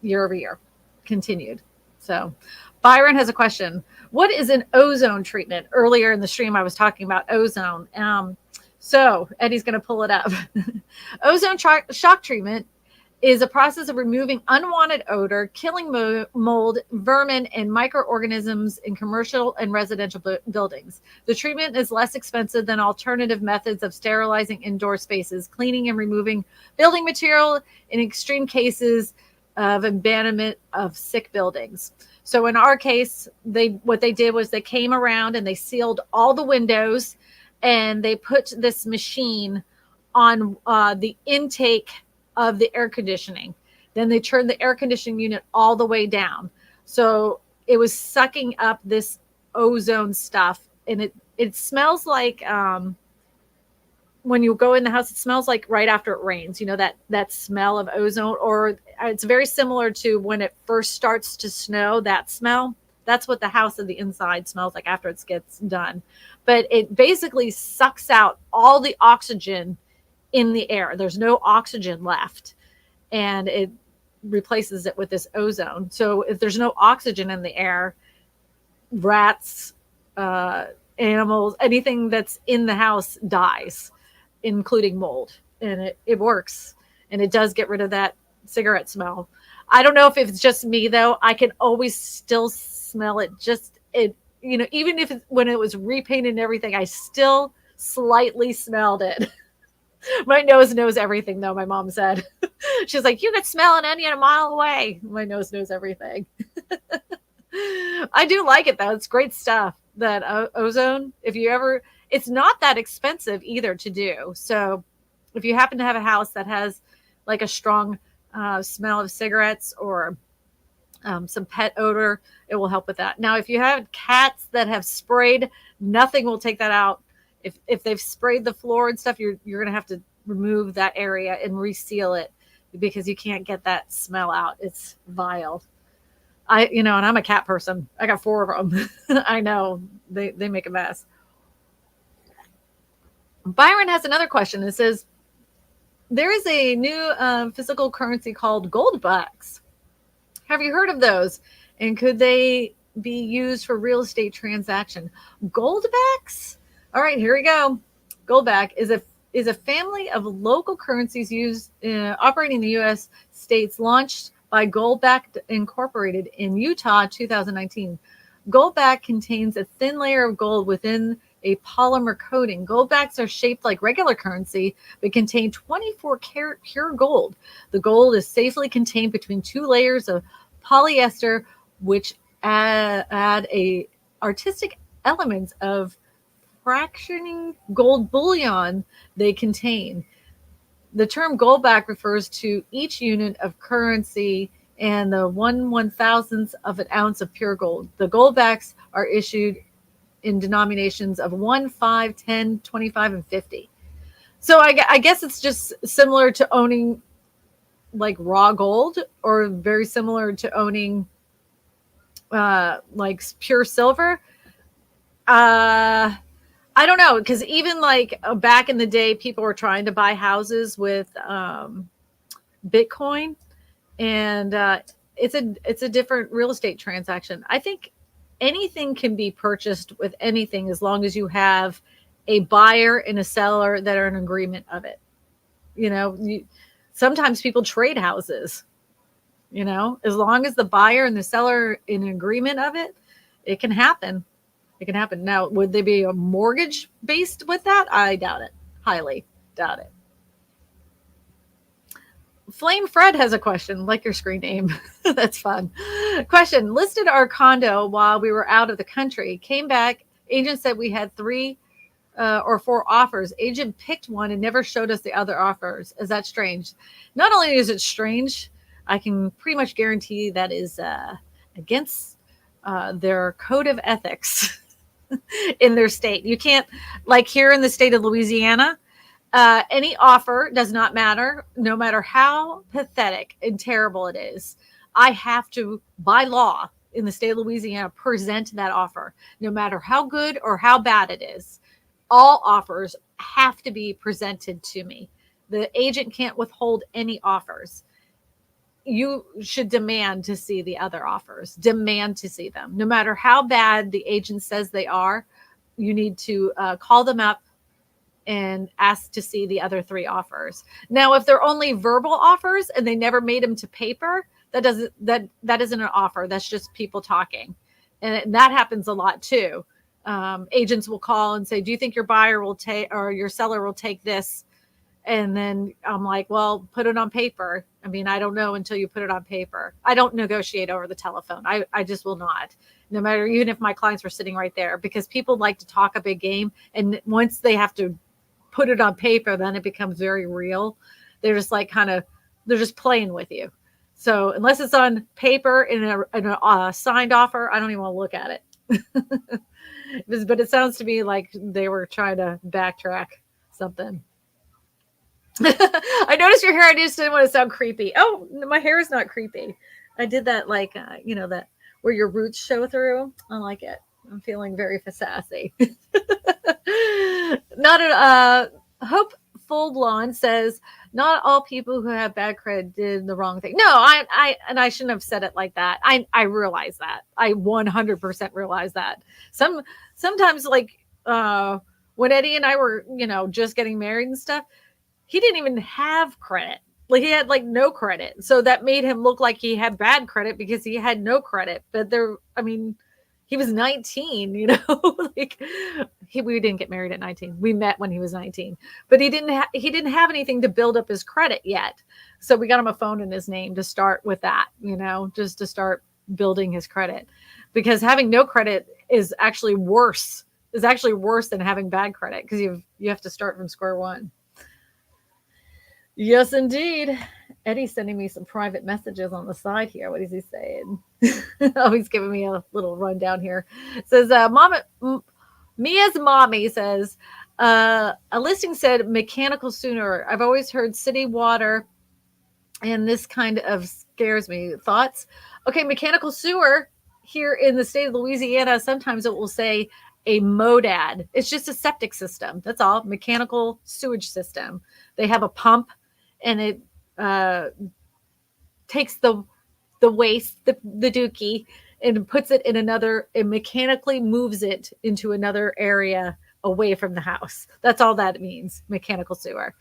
year over year, continued. So Byron has a question. What is an ozone treatment? Earlier in the stream, I was talking about ozone. So Eddie's going to pull it up. Ozone shock treatment is a process of removing unwanted odor, killing mold, vermin, and microorganisms in commercial and residential buildings. The treatment is less expensive than alternative methods of sterilizing indoor spaces, cleaning and removing building material in extreme cases of abandonment of sick buildings. So in our case, what they did was they came around and they sealed all the windows, and they put this machine on the intake of the air conditioning. Then they turned the air conditioning unit all the way down. So it was sucking up this ozone stuff, and it smells like when you go in the house, it smells like right after it rains, that smell of ozone, or it's very similar to when it first starts to snow, that smell. That's what the house of the inside smells like after it gets done. But it basically sucks out all the oxygen in the air. There's no oxygen left, and it replaces it with this ozone. So if there's no oxygen in the air, rats, animals, anything that's in the house dies. including mold, and it works, and it does get rid of that cigarette smell. I don't know if it's just me though. I can always still smell it. Just it, even if when it was repainted and everything, I still slightly smelled it. My nose knows everything, though. My mom said, she's like, you could smell an onion a mile away. My nose knows everything. I do like it though. It's great stuff. That ozone. If you ever, it's not that expensive either to do. So if you happen to have a house that has like a strong smell of cigarettes or some pet odor, it will help with that. Now, if you have cats that have sprayed, nothing will take that out. If they've sprayed the floor and stuff, you're going to have to remove that area and reseal it because you can't get that smell out. It's vile. And I'm a cat person. I got 4 of them. I know they make a mess. Byron has another question. It says, there is a new physical currency called gold bucks. Have you heard of those? And could they be used for real estate transaction? Goldbacks? All right, here we go. Goldback is a family of local currencies used operating in the U.S. states, launched by Goldback Incorporated in Utah, 2019. Goldback contains a thin layer of gold within a polymer coating. Goldbacks are shaped like regular currency, but contain 24-karat pure gold. The gold is safely contained between 2 layers of polyester, which add a artistic elements of fractioning gold bullion they contain. The term goldback refers to each unit of currency and the 1/1000th of an ounce of pure gold. The goldbacks are issued in denominations of 1, 5, 10, 25, and 50. So I guess it's just similar to owning like raw gold, or very similar to owning like pure silver. I don't know, because even like back in the day, people were trying to buy houses with Bitcoin, and it's a different real estate transaction. I think anything can be purchased with anything as long as you have a buyer and a seller that are in agreement of it. Sometimes people trade houses. As long as the buyer and the seller are in agreement of it, it can happen. It can happen. Now, would they be a mortgage based with that? I doubt it. Highly doubt it. Flame Fred has a question, like your screen name. That's fun. Question: listed our condo while we were out of the country. Came back. Agent said we had 3 or 4 offers. Agent picked one and never showed us the other offers. Is that strange? Not only is it strange, I can pretty much guarantee that is against their code of ethics. In their state. You can't, like here in the state of Louisiana, any offer does not matter, no matter how pathetic and terrible it is. I have to, by law in the state of Louisiana, present that offer, no matter how good or how bad it is. All offers have to be presented to me. The agent can't withhold any offers. You should demand to see the other offers, demand to see them. No matter how bad the agent says they are, you need to call them up and ask to see the other 3 offers. Now, if they're only verbal offers and they never made them to paper, that isn't an offer. That's just people talking. And that happens a lot too. Agents will call and say, do you think your buyer will take, or your seller will take this? And then I'm like, well, put it on paper. I mean, I don't know until you put it on paper. I don't negotiate over the telephone. I just will not, no matter, even if my clients were sitting right there, because people like to talk a big game. And once they have to put it on paper, then it becomes very real. They're just like they're just playing with you. So unless it's on paper in a signed offer, I don't even want to look at it. But it sounds to me like they were trying to backtrack something. I noticed your hair. I just didn't want to sound creepy. Oh, my hair is not creepy. I did that like, that where your roots show through. I like it. I'm feeling very sassy. Not a Hope Full Blonde says, not all people who have bad credit did the wrong thing. No, I shouldn't have said it like that. I realize that. I 100% realize that. Sometimes like when Eddie and I were, just getting married and stuff, he didn't even have credit. Like he had like no credit. So that made him look like he had bad credit because he had no credit. But he was 19, like we didn't get married at 19. We met when he was 19, but he didn't have anything to build up his credit yet. So we got him a phone in his name to start with that, just to start building his credit, because having no credit is actually worse than having bad credit, because you have to start from square one. Yes, indeed. Eddie's sending me some private messages on the side here. What is he saying? Oh, he's giving me a little rundown here. It says, Mia's mommy says, a listing said mechanical sooner. I've always heard city water, and this kind of scares me. Thoughts? Okay, mechanical sewer here in the state of Louisiana, sometimes it will say a MODAD. It's just a septic system. That's all. Mechanical sewage system. They have a pump, and it takes the waste, the dookie, and puts it in another, and mechanically moves it into another area away from the house. That's all that means, mechanical sewer.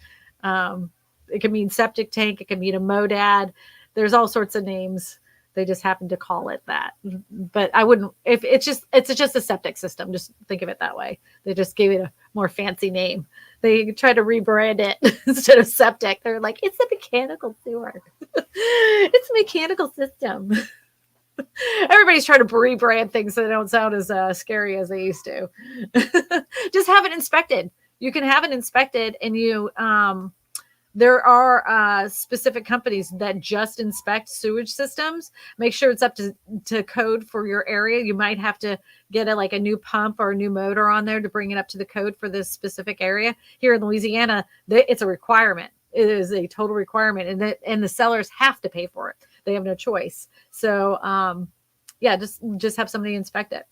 It can mean septic tank. It can mean a MODAD. There's all sorts of names. They just happen to call it that. But I wouldn't, if it's just a septic system. Just think of it that way. They just gave it a more fancy name. They try to rebrand it instead of septic. They're like, it's a mechanical sewer. It's a mechanical system. Everybody's trying to rebrand things so they don't sound as scary as they used to. Just have it inspected. You can have it inspected, and there are specific companies that just inspect sewage systems. Make sure it's up to code for your area. You might have to get a new pump or a new motor on there to bring it up to the code for this specific area. Here in Louisiana, it's a requirement. It is a total requirement, and the sellers have to pay for it. They have no choice. So, just have somebody inspect it.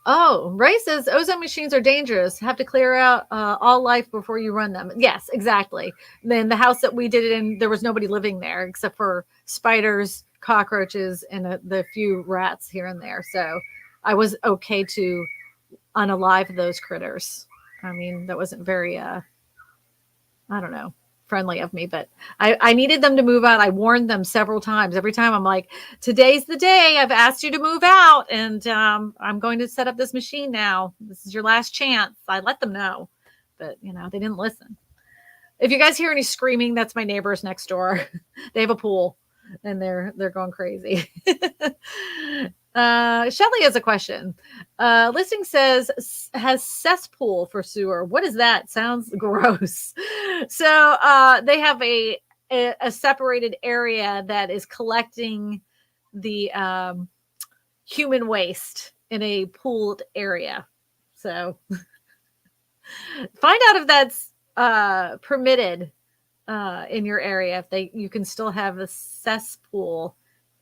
Oh, Ray says ozone machines are dangerous. Have to clear out all life before you run them. Yes, exactly. Then the house that we did it in, there was nobody living there except for spiders, cockroaches, and the few rats here and there. So I was okay to unalive those critters. I mean, that wasn't very, I don't know, friendly of me, but I needed them to move out. I warned them several times. Every time I'm like, today's the day. I've asked you to move out, and I'm going to set up this machine now. This is your last chance. I let them know, but they didn't listen. If you guys hear any screaming, that's my neighbors next door. They have a pool, and they're going crazy. Shelly has a question. Listing says has cesspool for sewer. What is that? Sounds gross. So they have a separated area that is collecting the human waste in a pooled area. So find out if that's permitted in your area. If you can still have a cesspool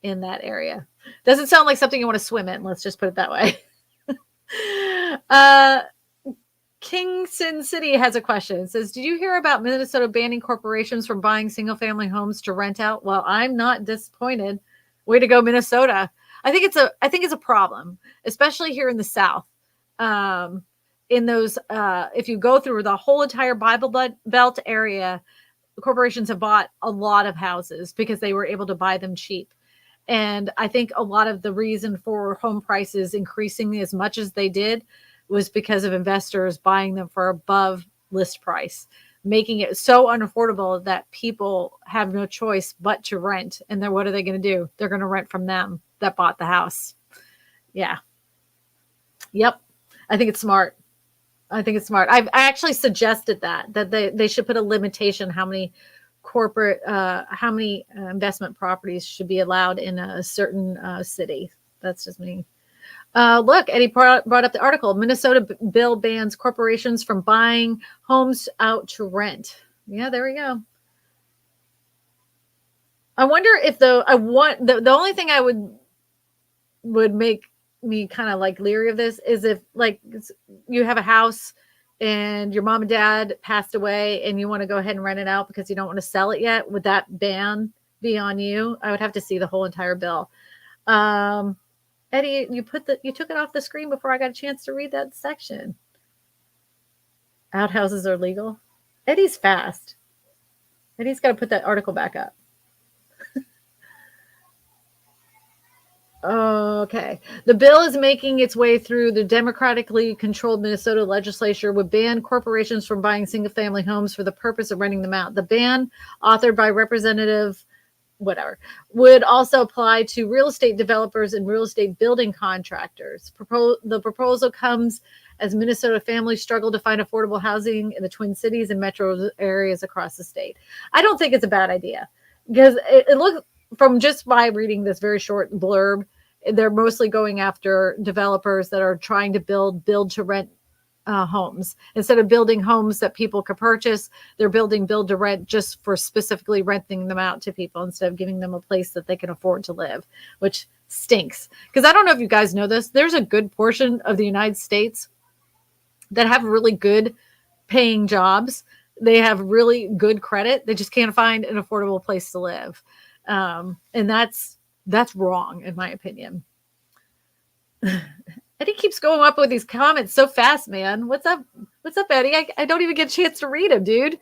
in that area. Doesn't sound like something you want to swim in. Let's just put it that way. Kingston City has a question. It says, did you hear about Minnesota banning corporations from buying single family homes to rent out? Well, I'm not disappointed. Way to go, Minnesota. I think it's a problem, especially here in the South. In those, if you go through the whole entire Bible Belt area, corporations have bought a lot of houses because they were able to buy them cheap. And I think a lot of the reason for home prices increasing as much as they did was because of investors buying them for above list price, making it so unaffordable that people have no choice but to rent. And then what are they going to do? They're going to rent from them that bought the house. Yeah. Yep. I think it's smart. I actually suggested that they should put a limitation how many investment properties should be allowed in a certain city. That's just me. Look, Eddie brought up the article. Minnesota bill bans corporations from buying homes out to rent. Yeah, there we go. I wonder if the only thing I would make me kind of like leery of this is if like you have a house and your mom and dad passed away and you want to go ahead and rent it out because you don't want to sell it yet. Would that ban be on you? I would have to see the whole entire bill. Eddie, you took it off the screen before I got a chance to read that section. Outhouses are legal. Eddie's fast. Eddie's got to put that article back up. Okay. The bill is making its way through the democratically controlled Minnesota legislature would ban corporations from buying single family homes for the purpose of renting them out. The ban, authored by Representative whatever, would also apply to real estate developers and real estate building contractors. The proposal comes as Minnesota families struggle to find affordable housing in the Twin Cities and metro areas across the state. I don't think it's a bad idea because it looks, from just by reading this very short blurb, they're mostly going after developers that are trying to build to rent homes. Instead of building homes that people could purchase, they're building build to rent just for specifically renting them out to people instead of giving them a place that they can afford to live, which stinks. Because I don't know if you guys know this, there's a good portion of the United States that have really good paying jobs. They have really good credit. They just can't find an affordable place to live. And that's wrong, in my opinion. Eddie keeps going up with these comments so fast, man. What's up? What's up, Eddie? I don't even get a chance to read him, dude.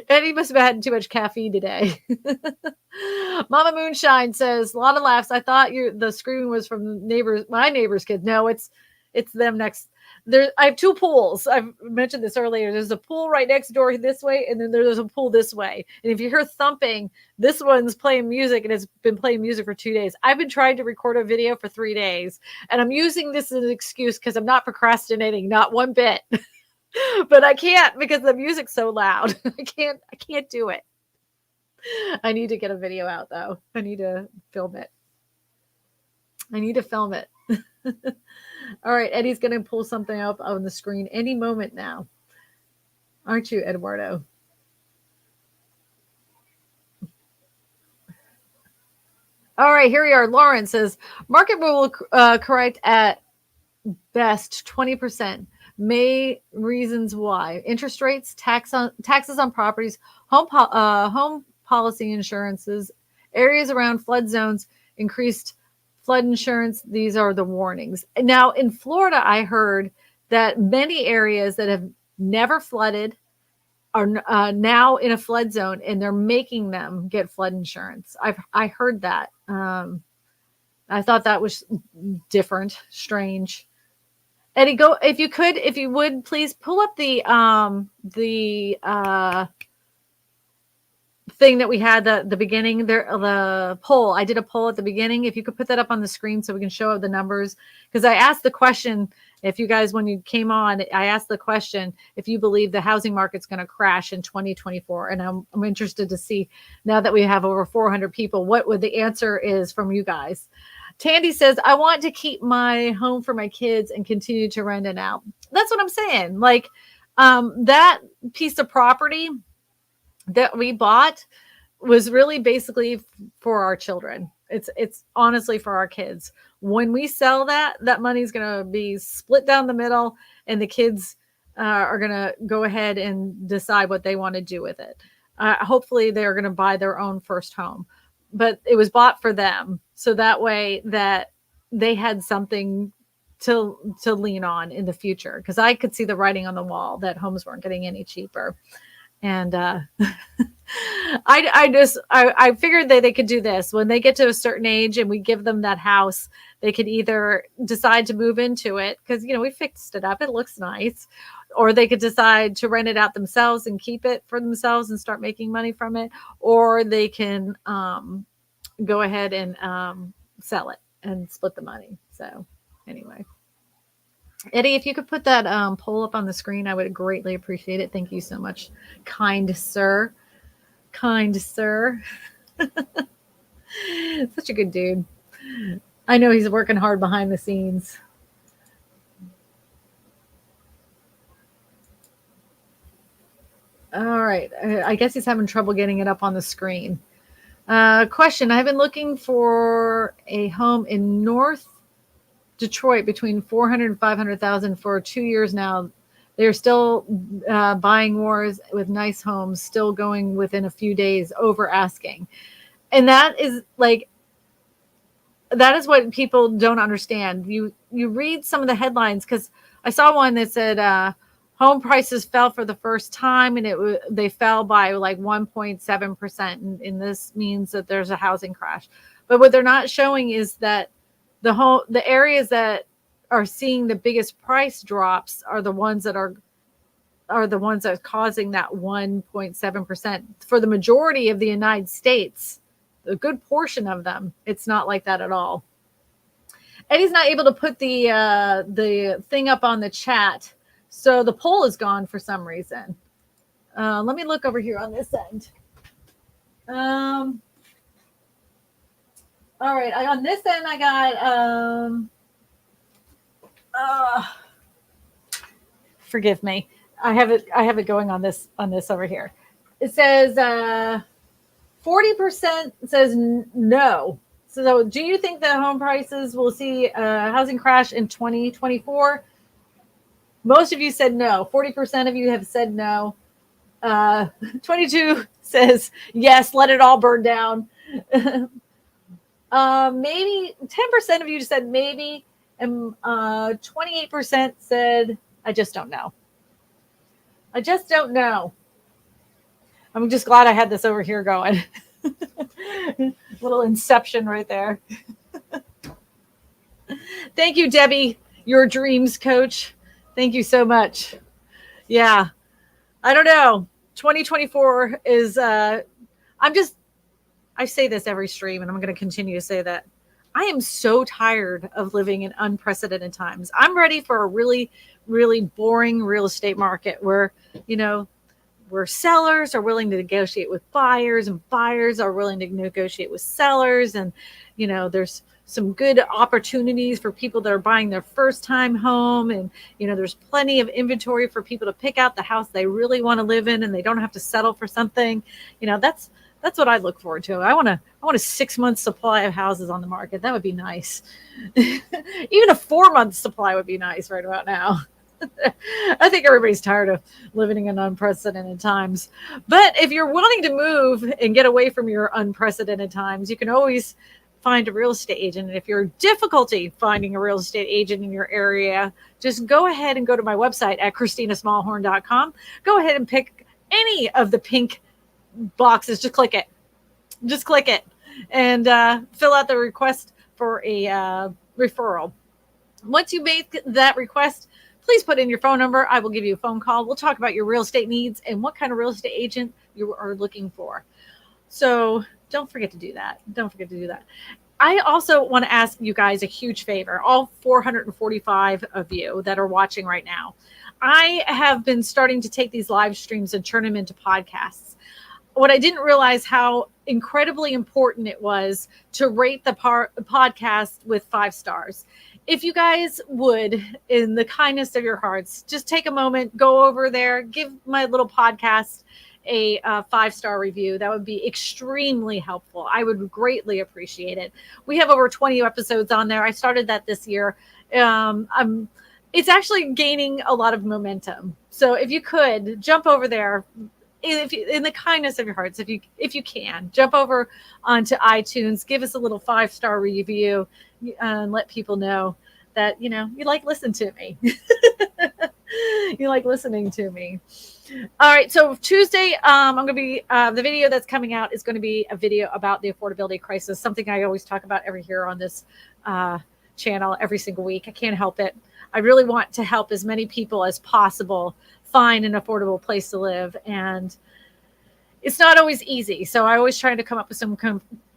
Eddie must have had too much caffeine today. Mama Moonshine says, a lot of laughs. I thought the screaming was from my neighbor's kids. No, it's them next. I have two pools. I've mentioned this earlier. There's a pool right next door this way, and then there's a pool this way. And if you hear thumping, this one's playing music, and it's been playing music for 2 days. I've been trying to record a video for 3 days, and I'm using this as an excuse because I'm not procrastinating, not one bit. But I can't because the music's so loud. I can't do it. I need to get a video out, though. I need to film it. All right, Eddie's going to pull something up on the screen any moment now. Aren't you, Eduardo? All right, here we are. Lauren says, market will correct at best 20%. May reasons why. Interest rates, taxes on properties, home policy insurances, areas around flood zones, increased flood insurance. These are the warnings. Now, in Florida, I heard that many areas that have never flooded are now in a flood zone, and they're making them get flood insurance. I heard that. I thought that was different, strange. Eddie, go if you would please pull up the thing that we had the beginning there, the poll. I did a poll at the beginning. If you could put that up on the screen so we can show the numbers, because I asked the question. If you guys, when you came on, I asked the question if you believe the housing market's going to crash in 2024, and I'm interested to see now that we have over 400 people, what would the answer is from you guys. Tandy says, I want to keep my home for my kids and continue to rent it out. That's what I'm saying. Like that piece of property that we bought was really basically for our children. It's honestly for our kids. When we sell that money's going to be split down the middle, and the kids are going to go ahead and decide what they want to do with it. Hopefully they're going to buy their own first home, but it was bought for them. So that way that they had something to lean on in the future. Because I could see the writing on the wall that homes weren't getting any cheaper. And I figured that they could do this when they get to a certain age and we give them that house. They could either decide to move into it because, we fixed it up. It looks nice. Or they could decide to rent it out themselves and keep it for themselves and start making money from it. Or they can go ahead and sell it and split the money. So anyway. Eddie, if you could put that poll up on the screen, I would greatly appreciate it. Thank you so much, kind sir. Such a good dude. I know he's working hard behind the scenes. All right. I guess he's having trouble getting it up on the screen. Question. I've been looking for a home in North Detroit between 400 and 500,000 for 2 years now. They're still buying wars with nice homes, still going within a few days over asking. And that is like, that is what people don't understand. You read some of the headlines, because I saw one that said home prices fell for the first time, and they fell by like 1.7%, and this means that there's a housing crash. But what they're not showing is that the areas that are seeing the biggest price drops are the ones that are causing that 1.7%. For the majority of the United States, a good portion of them, it's not like that at all. Eddie's not able to put the thing up on the chat, so the poll is gone for some reason. Let me look over here on this end. All right, on this end I got forgive me. I have it going on this over here. It says 40% says no. So do you think that home prices will see a housing crash in 2024? Most of you said no. 40% of you have said no. 22 says yes, let it all burn down. Maybe 10% of you said maybe, and 28% said I just don't know. I just don't know. I'm just glad I had this over here going. Little inception right there. Thank you, Debbie, your dreams coach. Thank you so much. Yeah, I don't know. 2024 is, I say this every stream, and I'm going to continue to say that. I am so tired of living in unprecedented times. I'm ready for a really, really boring real estate market where, where sellers are willing to negotiate with buyers, and buyers are willing to negotiate with sellers. And, there's some good opportunities for people that are buying their first time home. And, there's plenty of inventory for people to pick out the house they really want to live in, and they don't have to settle for something. That's what I look forward to. I want a 6-month supply of houses on the market. That would be nice. Even a 4-month supply would be nice right about now. I think everybody's tired of living in unprecedented times. But if you're wanting to move and get away from your unprecedented times, you can always find a real estate agent. And if you're difficulty finding a real estate agent in your area, just go ahead and go to my website at KristinaSmallhorn.com. Go ahead and pick any of the pink boxes. Just click it and fill out the request for a referral. Once you make that request, please put in your phone number. I will give you a phone call. We'll talk about your real estate needs and what kind of real estate agent you are looking for. So don't forget to do that. I also want to ask you guys a huge favor, all 445 of you that are watching right now. I have been starting to take these live streams and turn them into podcasts. What I didn't realize how incredibly important it was to rate the podcast with 5 stars. If you guys would, in the kindness of your hearts, just take a moment, go over there, give my little podcast a 5-star review. That would be extremely helpful. I would greatly appreciate it. We have over 20 episodes on there. I started that this year. It's actually gaining a lot of momentum. So if you could jump over there, in the kindness of your hearts, if you can, jump over onto iTunes, give us a little 5-star review, and let people know that you like listening to me. You like listening to me. All right, so Tuesday, I'm going to be the video that's coming out is going to be a video about the affordability crisis, something I always talk about here on this channel every single week. I can't help it. I really want to help as many people as possible find an affordable place to live, and it's not always easy. So I always try to come up with some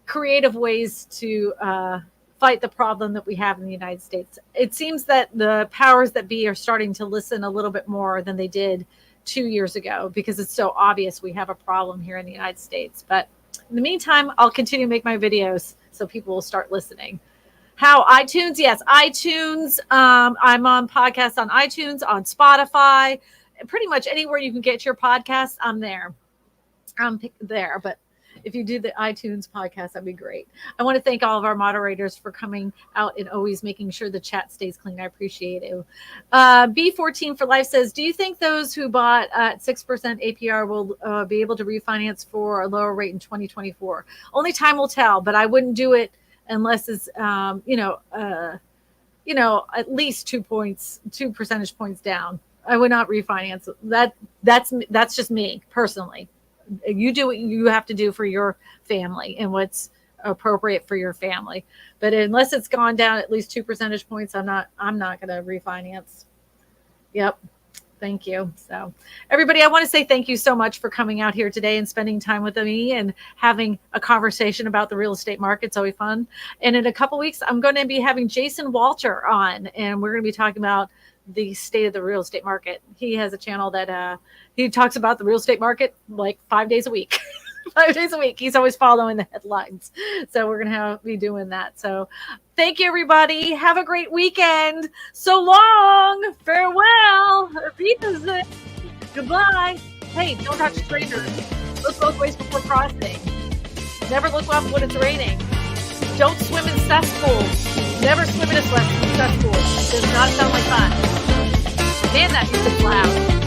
creative ways to fight the problem that we have in the United States. It seems that the powers that be are starting to listen a little bit more than they did 2 years ago, because it's so obvious we have a problem here in the United States. But in the meantime, I'll continue to make my videos so people will start listening. How? iTunes? Yes, iTunes. I'm on podcasts on iTunes, on Spotify, pretty much anywhere you can get your podcasts. I'm there. I'm there. But if you do the iTunes podcast, that'd be great. I want to thank all of our moderators for coming out and always making sure the chat stays clean. I appreciate it. B14 for Life says, do you think those who bought at 6% APR will be able to refinance for a lower rate in 2024? Only time will tell, but I wouldn't do it unless it's at least 2 percentage points down. I would not refinance. That's just me personally. You do what you have to do for your family and what's appropriate for your family. But unless it's gone down at least 2 percentage points, I'm not going to refinance. Yep. Thank you. So everybody, I want to say thank you so much for coming out here today and spending time with me and having a conversation about the real estate market. It's always fun. And in a couple weeks, I'm going to be having Jason Walter on, and we're going to be talking about the state of the real estate market. He has a channel that he talks about the real estate market like 5 days a week. 5 days a week. He's always following the headlines. So we're going to be doing that. So thank you, everybody. Have a great weekend. So long. Farewell. Wiedersehen. Goodbye. Hey, don't touch strangers. Look both ways before crossing. Never look up when it's raining. Don't swim in cesspools. Never swim in a cesspool. It does not sound like fun. Man, that music's loud.